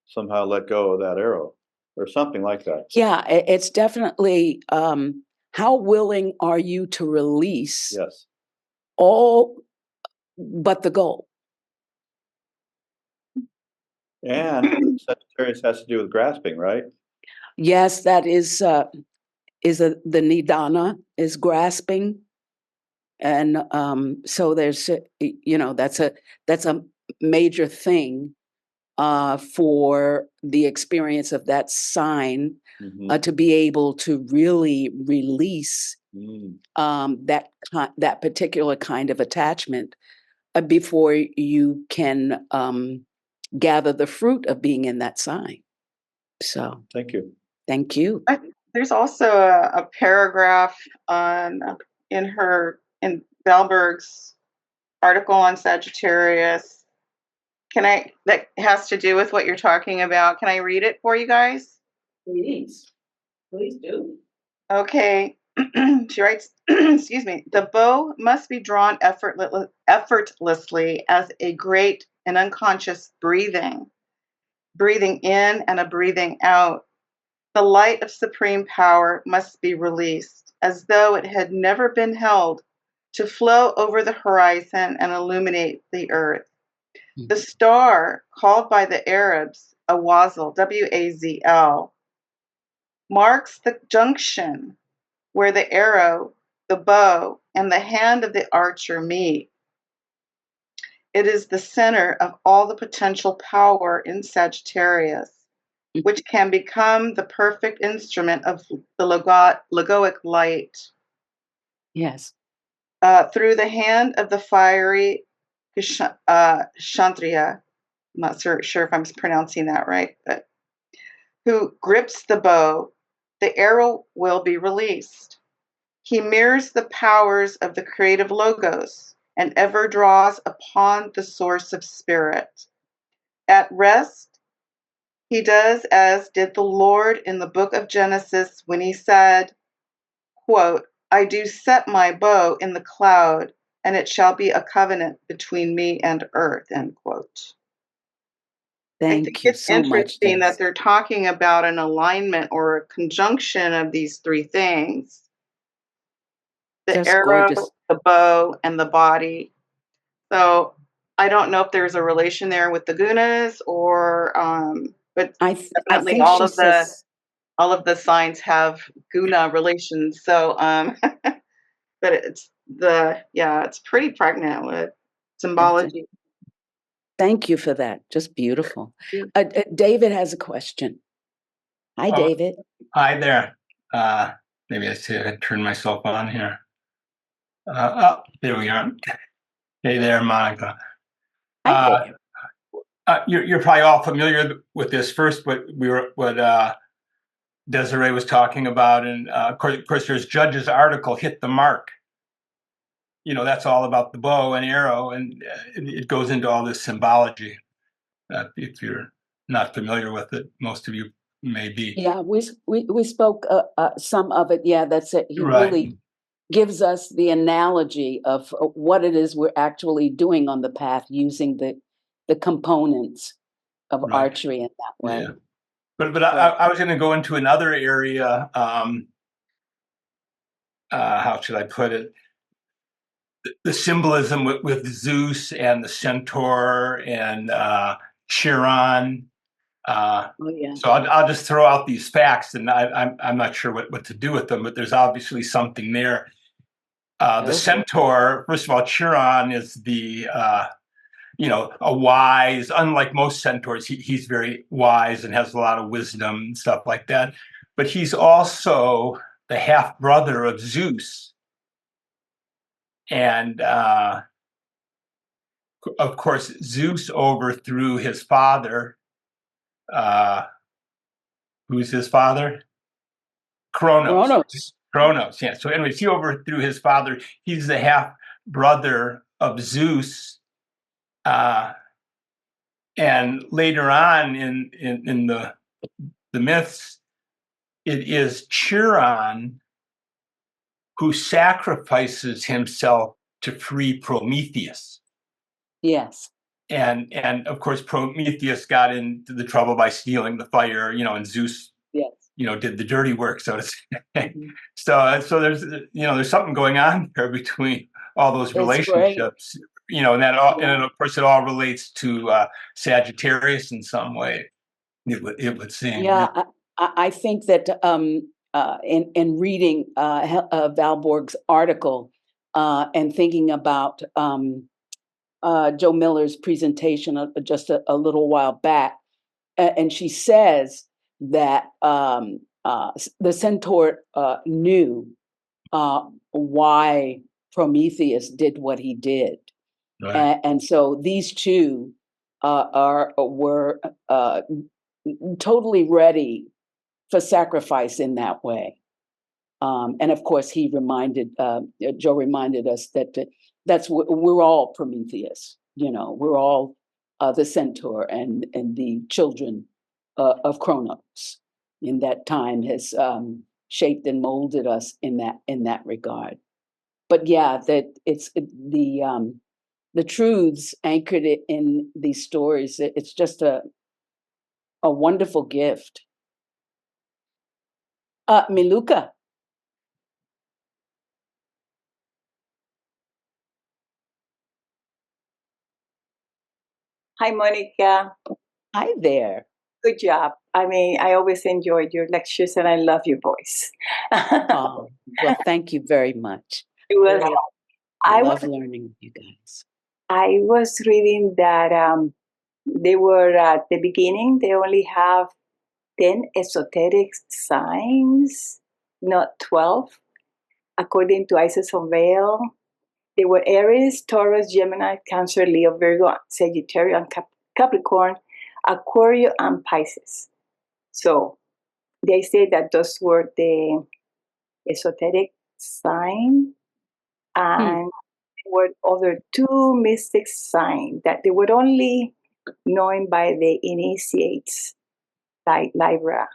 somehow let go of that arrow or something like that. Yeah, it's definitely how willing are you to release all but the goal? And Sagittarius has to do with grasping, right? Yes, that is the nidana is grasping. And so there's, that's a major thing for the experience of that sign, to be able to really release that particular kind of attachment before you can gather the fruit of being in that sign. So thank you. Thank you. There's also a paragraph in Valberg's article on Sagittarius. That has to do with what you're talking about. Can I read it for you guys? Please do. Okay. She writes, excuse me, the bow must be drawn effortlessly as a great and unconscious breathing in and a breathing out. The light of supreme power must be released, as though it had never been held, to flow over the horizon and illuminate the earth. The star, called by the Arabs Awazl, W-A-Z-L, marks the junction where the arrow, the bow, and the hand of the archer meet. It is the center of all the potential power in Sagittarius, which can become the perfect instrument of the logoic light. Yes. Through the hand of the fiery Kshatriya, I'm not sure if I'm pronouncing that right, but who grips the bow, the arrow will be released. He mirrors the powers of the creative logos and ever draws upon the source of spirit. At rest, he does as did the Lord in the book of Genesis when he said, quote, I do set my bow in the cloud, and it shall be a covenant between me and earth, end quote. I think Thank you it's so much, interesting Des. that they're talking about an alignment or a conjunction of these three things. The Just arrow, gorgeous. the bow, and the body. So I don't know if there's a relation there with the gunas or but I definitely think she says, all of the signs have guna relations. So but it's it's pretty pregnant with symbology. thank you for that. Just beautiful. David has a question. Hi, Oh, David. hi there. Maybe I should turn myself on here. Oh, there we are. Hey there, Monica. Hi there. You're probably all familiar with this first, what Desiree was talking about, and of course, there's Judge's article, "Hit the Mark." You know, that's all about the bow and arrow, and it goes into all this symbology. If you're not familiar with it, most of you may be. Yeah, we spoke some of it. Yeah, that's it. He Right. really gives us the analogy of what it is we're actually doing on the path using the components of Right. archery in that way. Yeah. But I was going to go into another area. How should I put it? The symbolism with Zeus and the centaur and Chiron. Oh yeah. So I'll just throw out these facts, and I'm not sure what to do with them, but there's obviously something there. The centaur, first of all, Chiron is the a wise, unlike most centaurs, he's very wise and has a lot of wisdom and stuff like that. But he's also the half brother of Zeus. And of course, Zeus overthrew his father. Who's his father? Kronos. Kronos, yeah. So anyways, he overthrew his father. He's the half brother of Zeus. And later on in the myths, it is Chiron who sacrifices himself to free Prometheus. Yes. And of course, Prometheus got into the trouble by stealing the fire, and Zeus, did the dirty work, so to say. So there's something going on there between all those relationships, and that all, and of course it all relates to Sagittarius in some way. It would seem. Yeah, I think that in reading Valborg's article and thinking about Joe Miller's presentation just a little while back, and she says that the centaur knew why Prometheus did what he did, and so these two were totally ready for sacrifice in that way. And of course, Joe reminded us that we're all Prometheus. We're all the centaur and the children of Kronos. In that time, has shaped and molded us in that regard. But yeah, that it's the truths anchored in these stories. It's just a wonderful gift. Miluka. Hi, Monica. Hi there. Good job. I mean, I always enjoyed your lectures and I love your voice. Oh, well, thank you very much. Well, I I love was learning with you guys. I was reading that they were at the beginning. They only have 10 esoteric signs, not 12, according to Isis Unveil. They were Aries, Taurus, Gemini, Cancer, Leo, Virgo, Sagittarius, Capricorn, Aquarius, and Pisces. So they say that those were the esoteric sign, and there were other two mystic signs that they were only known by the initiates, like Libra,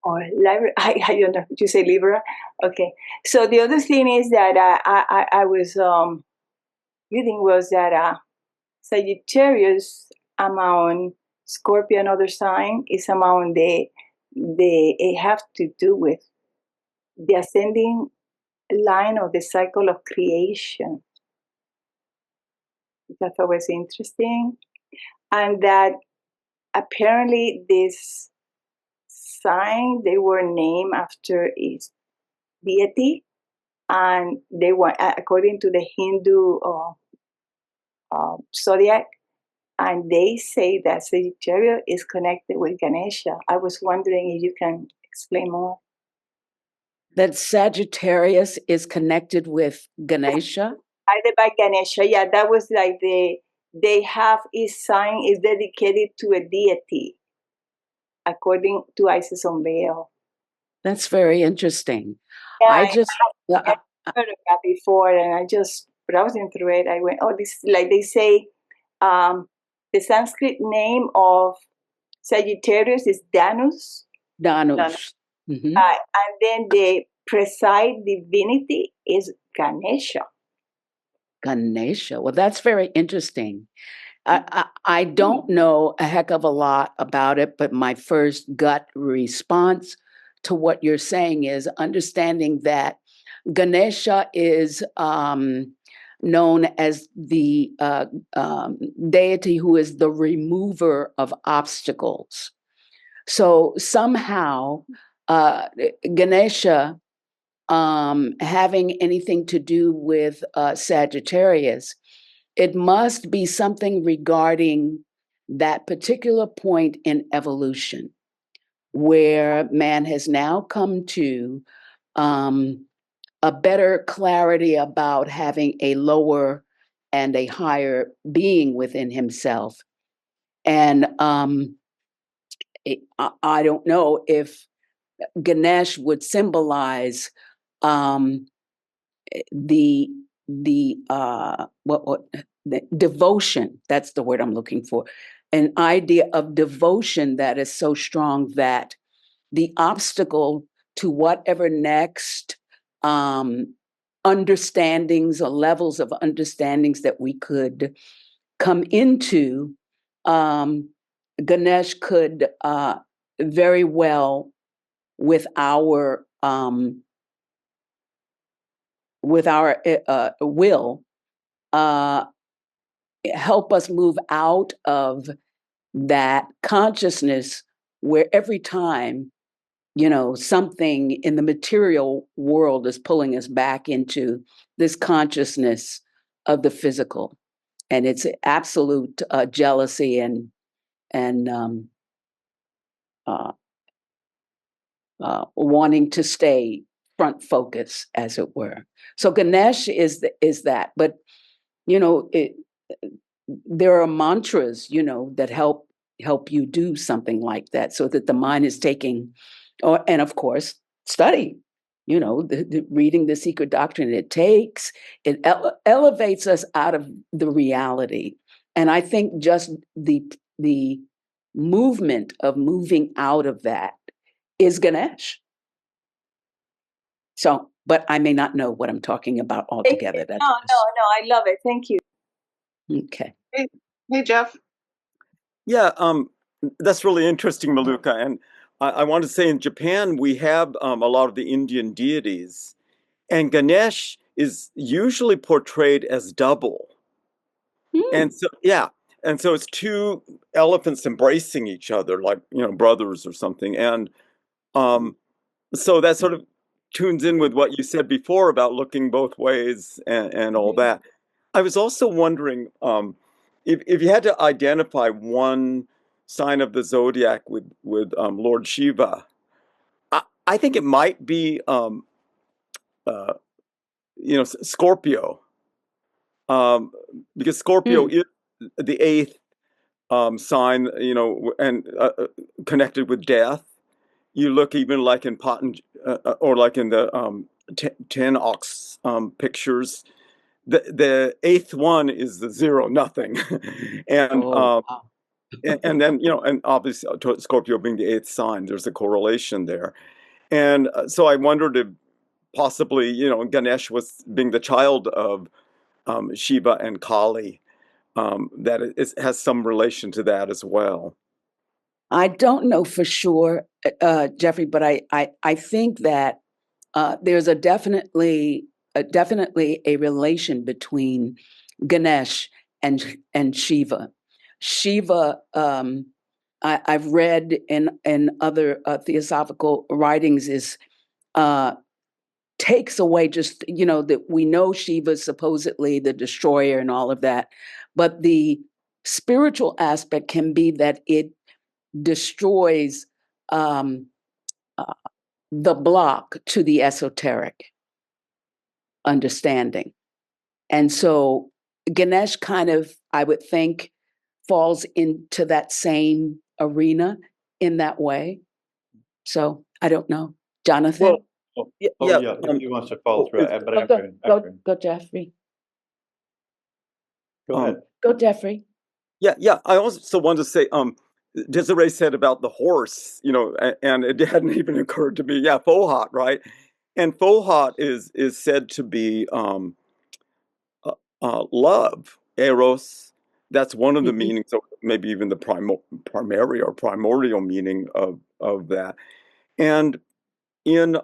or Libra. I don't know. Did you say Libra? Okay. So the other thing is that I was reading was that Sagittarius among Scorpio and other sign is among it have to do with the ascending line of the cycle of creation. That was interesting. And that apparently this sign, they were named after its deity. And they were, according to the Hindu zodiac, and they say that Sagittarius is connected with Ganesha. I was wondering if you can explain more. That Sagittarius is connected with Ganesha? Either by Ganesha, yeah, that was like they have each sign is dedicated to a deity, according to Isis Unveil. That's very interesting. Yeah, I just heard of that before, and I just browsing through it. I went, oh, this like they say, the Sanskrit name of Sagittarius is Danus. Danush. And then the precise divinity is Ganesha. Ganesha. Well, that's very interesting. I don't know a heck of a lot about it, but my first gut response to what you're saying is understanding that Ganesha is known as the deity who is the remover of obstacles. So somehow, Ganesha having anything to do with Sagittarius, it must be something regarding that particular point in evolution where man has now come to a better clarity about having a lower and a higher being within himself. And I don't know if Ganesh would symbolize the the devotion. That's the word I'm looking for. An idea of devotion that is so strong that the obstacle to whatever next understandings or levels of understandings that we could come into, Ganesh could very well, with our will, help us move out of that consciousness where every time, something in the material world is pulling us back into this consciousness of the physical. And it's absolute jealousy and wanting to stay front focus, as it were. So Ganesh is that, but there are mantras, that help you do something like that, so that the mind is taking, and of course, study. The reading the secret doctrine, it elevates us out of the reality, and I think just the movement of moving out of that is Ganesh. So, but I may not know what I'm talking about altogether. No, I love it. Thank you. Okay. Hey, Jeff. Yeah, that's really interesting, Maluka. And I want to say in Japan, we have a lot of the Indian deities, and Ganesh is usually portrayed as double. And so, yeah, and so it's two elephants embracing each other, like brothers or something, and so that sort of tunes in with what you said before about looking both ways and all that. I was also wondering if you had to identify one sign of the zodiac with Lord Shiva. I think it might be uh, Scorpio, because Scorpio is the eighth sign, and connected with death. You look even like in or like in the ten ox pictures. The eighth one is the zero, nothing, and Oh, wow. and then and obviously Scorpio being the eighth sign, there's a correlation there, and so I wondered if possibly Ganesh was being the child of Shiva and Kali, that it has some relation to that as well. I don't know for sure, Jeffrey, but I think that there's definitely a relation between Ganesh and Shiva. Shiva, I've read in other theosophical writings, is takes away just that we know Shiva's supposedly the destroyer and all of that, but the spiritual aspect can be that it destroys um, uh, the block to the esoteric understanding. And so Ganesh kind of, I would think, falls into that same arena in that way. So I don't know. Jonathan? Well, Yeah, if he wants to follow through, but Go, Jeffrey. Go ahead. Go, Jeffrey. Yeah. I also wanted to say, Desiree said about the horse, and it hadn't even occurred to me. Yeah, Fohat, right? And Fohat is said to be love, eros. That's one of the meanings, of maybe even the primary or primordial meaning of that. And in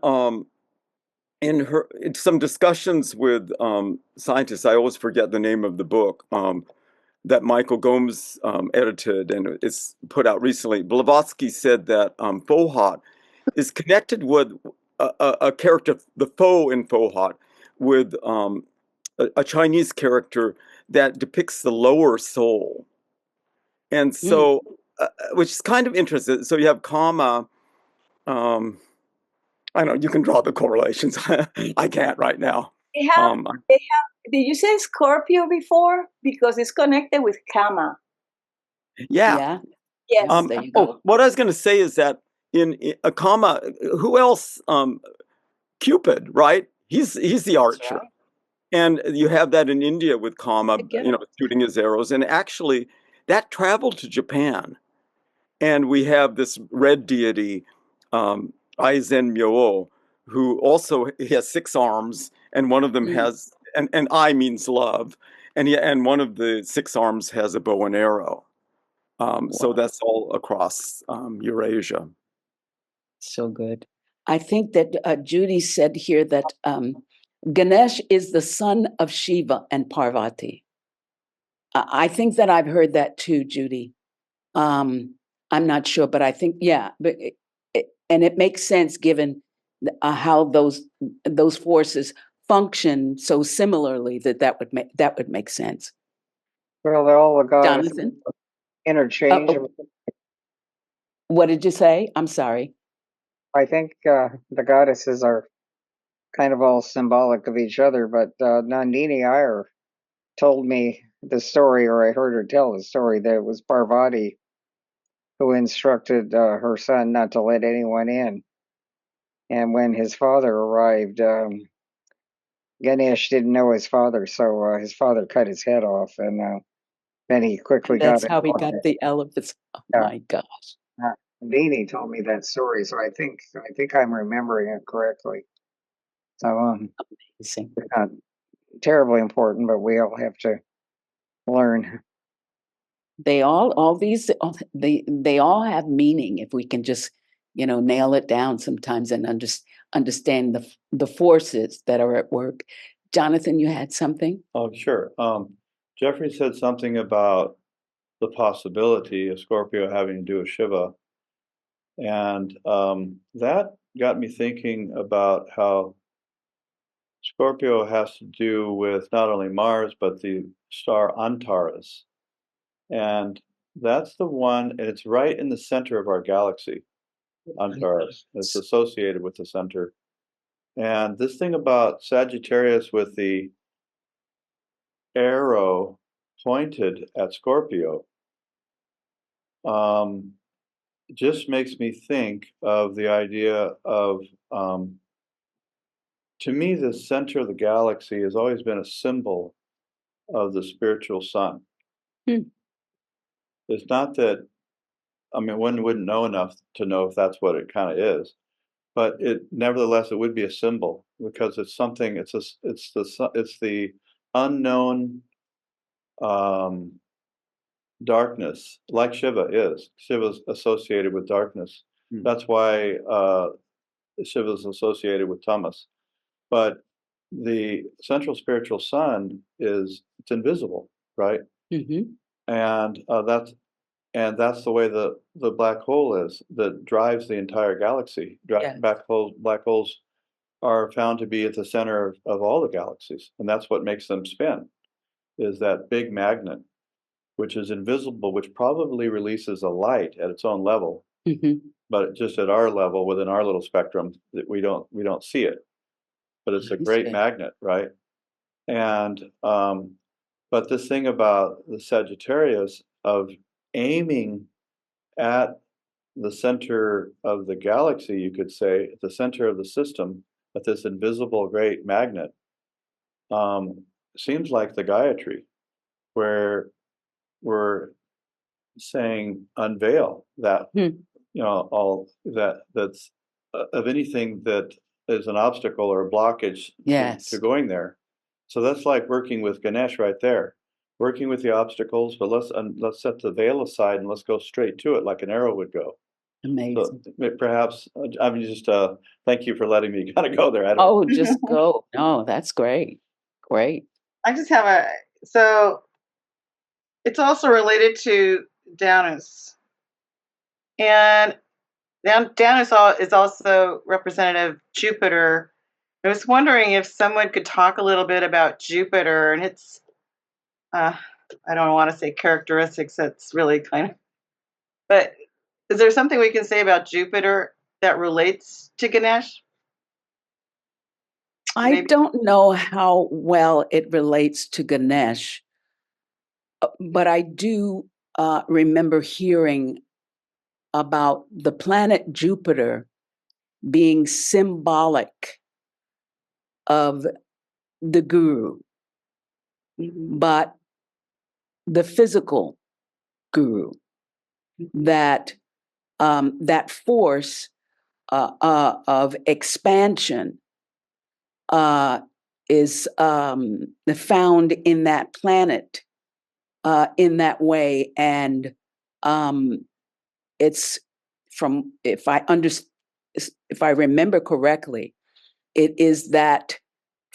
some discussions with scientists, I always forget the name of the book that Michael Gomes edited, and it's put out recently. Blavatsky said that Fohat is connected with a character, the foe in Fohat, with a Chinese character that depicts the lower soul. And so, which is kind of interesting. So you have Kama. I don't know, you can draw the correlations. I can't right now. They have, did you say Scorpio before? Because it's connected with Kama. Yeah. Yes. There you go. What I was going to say is that in a Kama, who else? Cupid, right? He's the archer. Right. And you have that in India with Kama, shooting his arrows. And actually, that traveled to Japan. And we have this red deity, Aizen Myo, who also he has 6 arms, and one of them has, and I means love, and one of the 6 arms has a bow and arrow. So that's all across Eurasia. So good. I think that Judy said here that Ganesh is the son of Shiva and Parvati. I think that I've heard that too, Judy. I'm not sure, but I think, but and it makes sense given how those forces function so similarly that would make sense. Well, they're all the goddesses Jonathan? interchangeable. What did you say? I'm sorry. I think the goddesses are kind of all symbolic of each other, but Nandini Iyer told me the story, or I heard her tell the story, that it was Parvati who instructed her son not to let anyone in. And when his father arrived, Ganesh didn't know his father, so his father cut his head off, and then he quickly got it. That's how he got the elephants. Oh my gosh. Nandini told me that story, so I think I'm remembering it correctly. So it's not terribly important, but we all have to learn. They all have meaning if we can just nail it down sometimes and understand the forces that are at work. Jonathan, you had something? Oh, sure. Jeffrey said something about the possibility of Scorpio having to do with Shiva. And that got me thinking about how Scorpio has to do with not only Mars, but the star Antares. And that's the one, and it's right in the center of our galaxy, Antares. It's associated with the center. And this thing about Sagittarius with the arrow pointed at Scorpio just makes me think of the idea of, to me, the center of the galaxy has always been a symbol of the spiritual sun. It's not that, I mean, one wouldn't know enough to know if that's what it kind of is, but it nevertheless it would be a symbol because it's something. It's the unknown darkness, like Shiva is. Shiva's associated with darkness. That's why Shiva's associated with tamas. But the central spiritual sun it's invisible, right? And that's the way the black hole is that drives the entire galaxy. Black holes are found to be at the center of all the galaxies, and that's what makes them spin. Is that big magnet, which is invisible, which probably releases a light at its own level, but just at our level within our little spectrum that we don't see it. But it's a great magnet, right? And but this thing about the Sagittarius of aiming at the center of the galaxy, you could say, at the center of the system, at this invisible great magnet, seems like the Gayatri, where we're saying unveil that, all that's of anything that is an obstacle or a blockage to going there. So that's like working with Ganesh right there, working with the obstacles, but let's set the veil aside and let's go straight to it like an arrow would go. Amazing. So perhaps, I mean, just thank you for letting me kind of go there. Just go. No, that's great. Great. I just have so it's also related to Janus. And Janus is also representative of Jupiter. I was wondering if someone could talk a little bit about Jupiter and its, I don't want to say characteristics, that's really kind of, but is there something we can say about Jupiter that relates to Ganesh? I don't know how well it relates to Ganesh, but I do remember hearing about the planet Jupiter being symbolic of the guru, but the physical guru, that force of expansion is found in that planet in that way. And it's from, if I remember correctly, it is that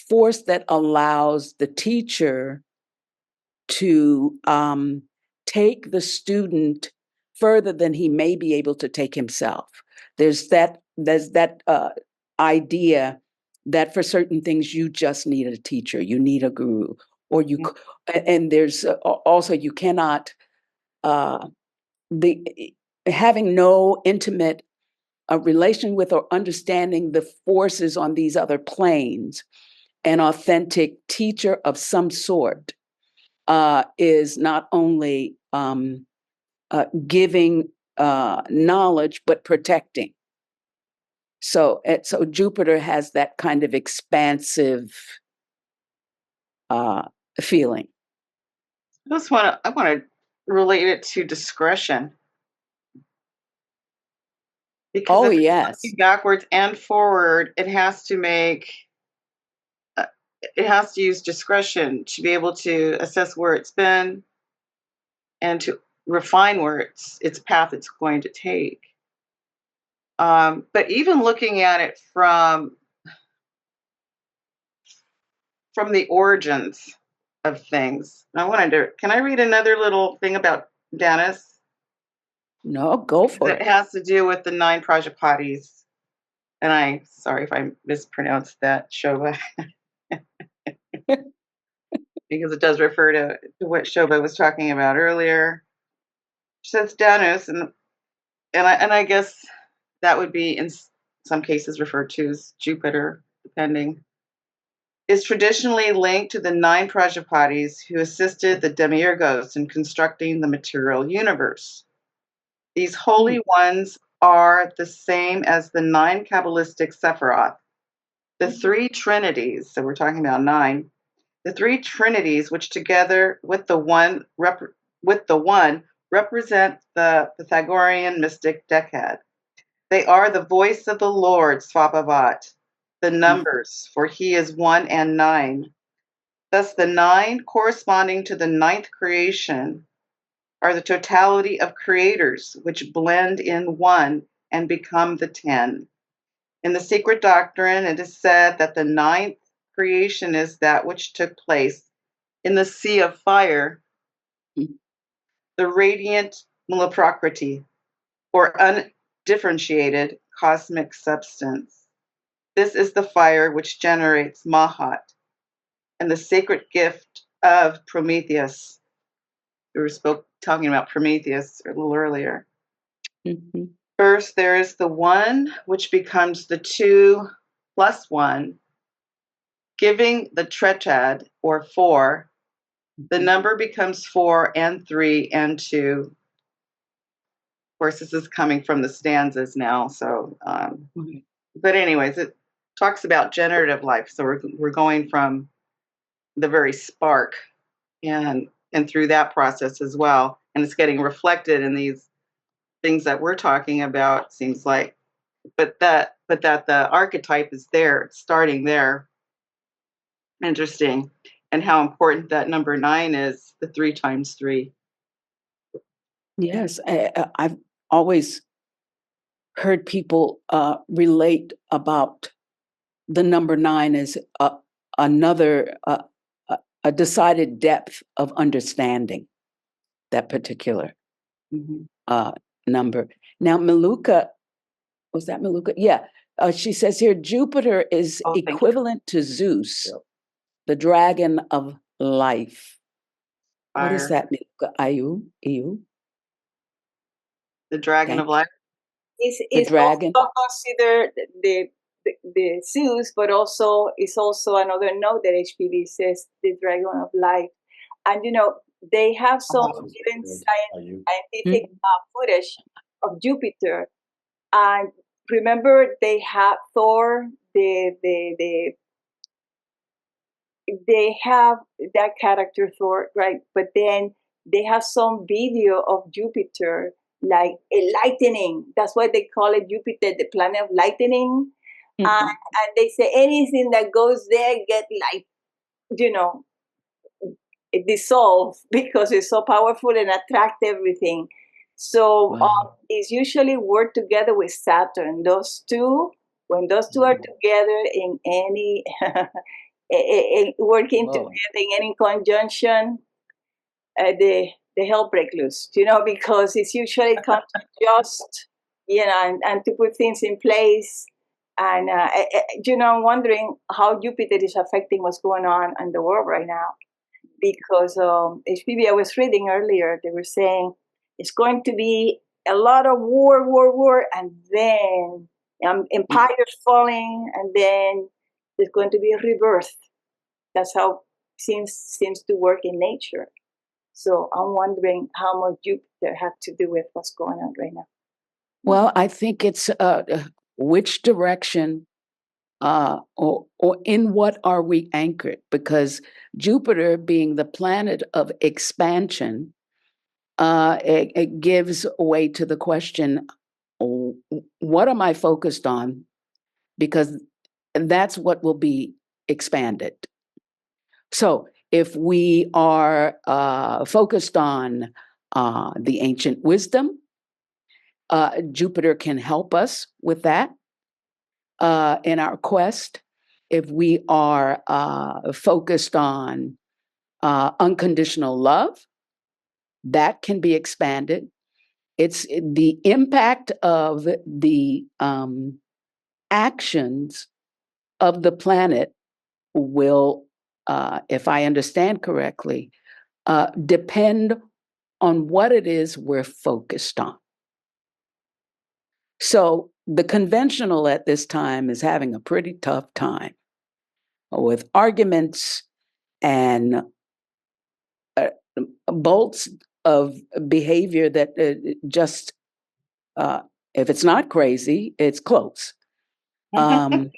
force that allows the teacher to take the student further than he may be able to take himself. There's that idea that for certain things you just need a teacher, you need a guru, or and there's also you cannot having no intimate relation with or understanding the forces on these other planes. An authentic teacher of some sort is not only giving knowledge, but protecting. So Jupiter has that kind of expansive feeling. I want to relate it to discretion. Because yes. Backwards and forward, it has to use discretion to be able to assess where it's been and to refine where its path it's going to take. But even looking at it from the origins of things, can I read another little thing about Dennis? No, go for That it. has to do with the 9 Prajapatis. And I, sorry if I mispronounced that, Shobha, because it does refer to what Shobha was talking about earlier. She says Danus, and I guess that would be in some cases referred to as Jupiter, depending, is traditionally linked to the 9 Prajapatis who assisted the demiurgos in constructing the material universe. These holy ones are the same as the 9 Kabbalistic Sephiroth. The 3 trinities, so we're talking about 9, the 3 trinities, which together with the one represent the Pythagorean mystic decad. They are the voice of the Lord, Svabhavat, the numbers, for he is 1 and 9. Thus, the 9 corresponding to the 9th creation are the totality of creators, which blend in 1 and become the 10. In the secret doctrine, it is said that the 9th creation is that which took place in the sea of fire, the radiant Mulaprakriti, or undifferentiated cosmic substance. This is the fire which generates Mahat and the sacred gift of Prometheus. We were talking about Prometheus a little earlier. Mm-hmm. First, there is the 1, which becomes the 2 plus 1, giving the tretad, or 4. The number becomes 4 and 3 and 2. Of course, this is coming from the stanzas now. So, but anyways, it talks about generative life. So we're going from the very spark and through that process as well, and it's getting reflected in these things that we're talking about. Seems like, but that the archetype is there, it's starting there. Interesting, and how important that number 9 is. The 3 times 3. Yes, I've always heard people relate about the number 9 as another a decided depth of understanding that particular number. Now, Maluka, was that Maluka? Yeah, she says here Jupiter is equivalent to Zeus, the dragon of life. Fire. What is that, Maluka? Ayu? The dragon of life. It's dragon. also considered the Zeus, but also it's also another note that HPV says the dragon of life. And they have some even scientific footage of Jupiter. And remember, they have Thor. They have that character Thor, right? But then they have some video of Jupiter, like a lightning. That's why they call it Jupiter, the planet of lightning. And they say anything that goes there get it dissolves because it's so powerful and attract everything. So it's usually work together with Saturn. Those two, when those two are together in any working together in any conjunction, the hell break loose. Because it's usually comes to just and to put things in place. And I'm wondering how Jupiter is affecting what's going on in the world right now. Because HPV, I was reading earlier, they were saying it's going to be a lot of war, and then empires falling, and then there's going to be a rebirth. That's how it seems to work in nature. So I'm wondering how much Jupiter had to do with what's going on right now. Well, I think it's which direction or in what are we anchored? Because Jupiter, being the planet of expansion, it gives way to the question, what am I focused on? Because that's what will be expanded. So if we are focused on the ancient wisdom, Jupiter can help us with that in our quest. If we are focused on unconditional love, that can be expanded. It's the impact of the actions of the planet will, if I understand correctly, depend on what it is we're focused on. So the conventional at this time is having a pretty tough time with arguments and bolts of behavior that just, if it's not crazy, it's close. And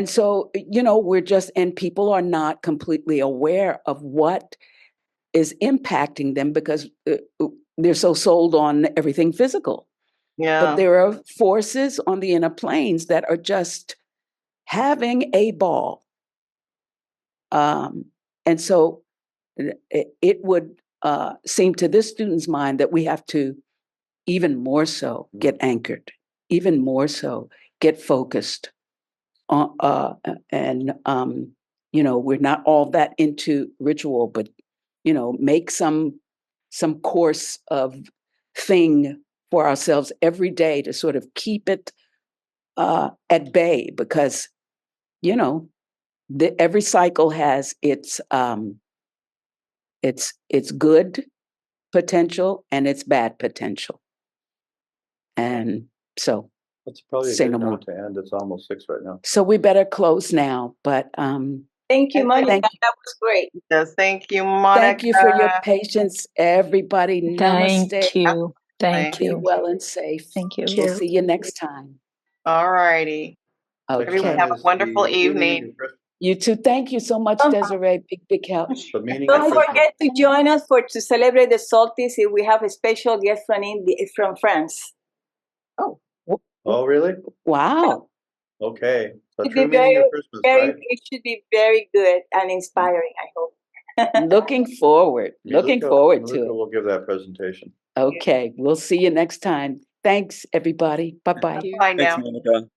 so, we're just, and people are not completely aware of what is impacting them because they're so sold on everything physical. Yeah. But there are forces on the inner planes that are just having a ball. And so it would seem to this student's mind that we have to even more so get anchored, even more so get focused. And we're not all that into ritual, but make some course of thing for ourselves every day to sort of keep it at bay, because every cycle has its good potential and its bad potential. And so That's probably a say good no more. note to end. It's almost 6 right now. So we better close now, but Thank you, Monica. Thank you. That was great. Yes, thank you, Monica. Thank you for your patience, everybody. Namaste. Thank you. Thank Be you. well and safe. Thank you. We'll see you next time. All righty. Everyone Okay. have a wonderful evening. You too. Thank you so much, Desiree. Big help. The meaning Don't of Christmas. forget to join us to celebrate the solstice. We have a special guest from France. Oh, really? Wow. Okay. The It'd true be meaning of Christmas, right? It should be very good and inspiring, I hope. Looking forward. Looking forward to it. We'll give that presentation. Okay. We'll see you next time. Thanks, everybody. Bye-bye. Bye Thanks, now. Monica.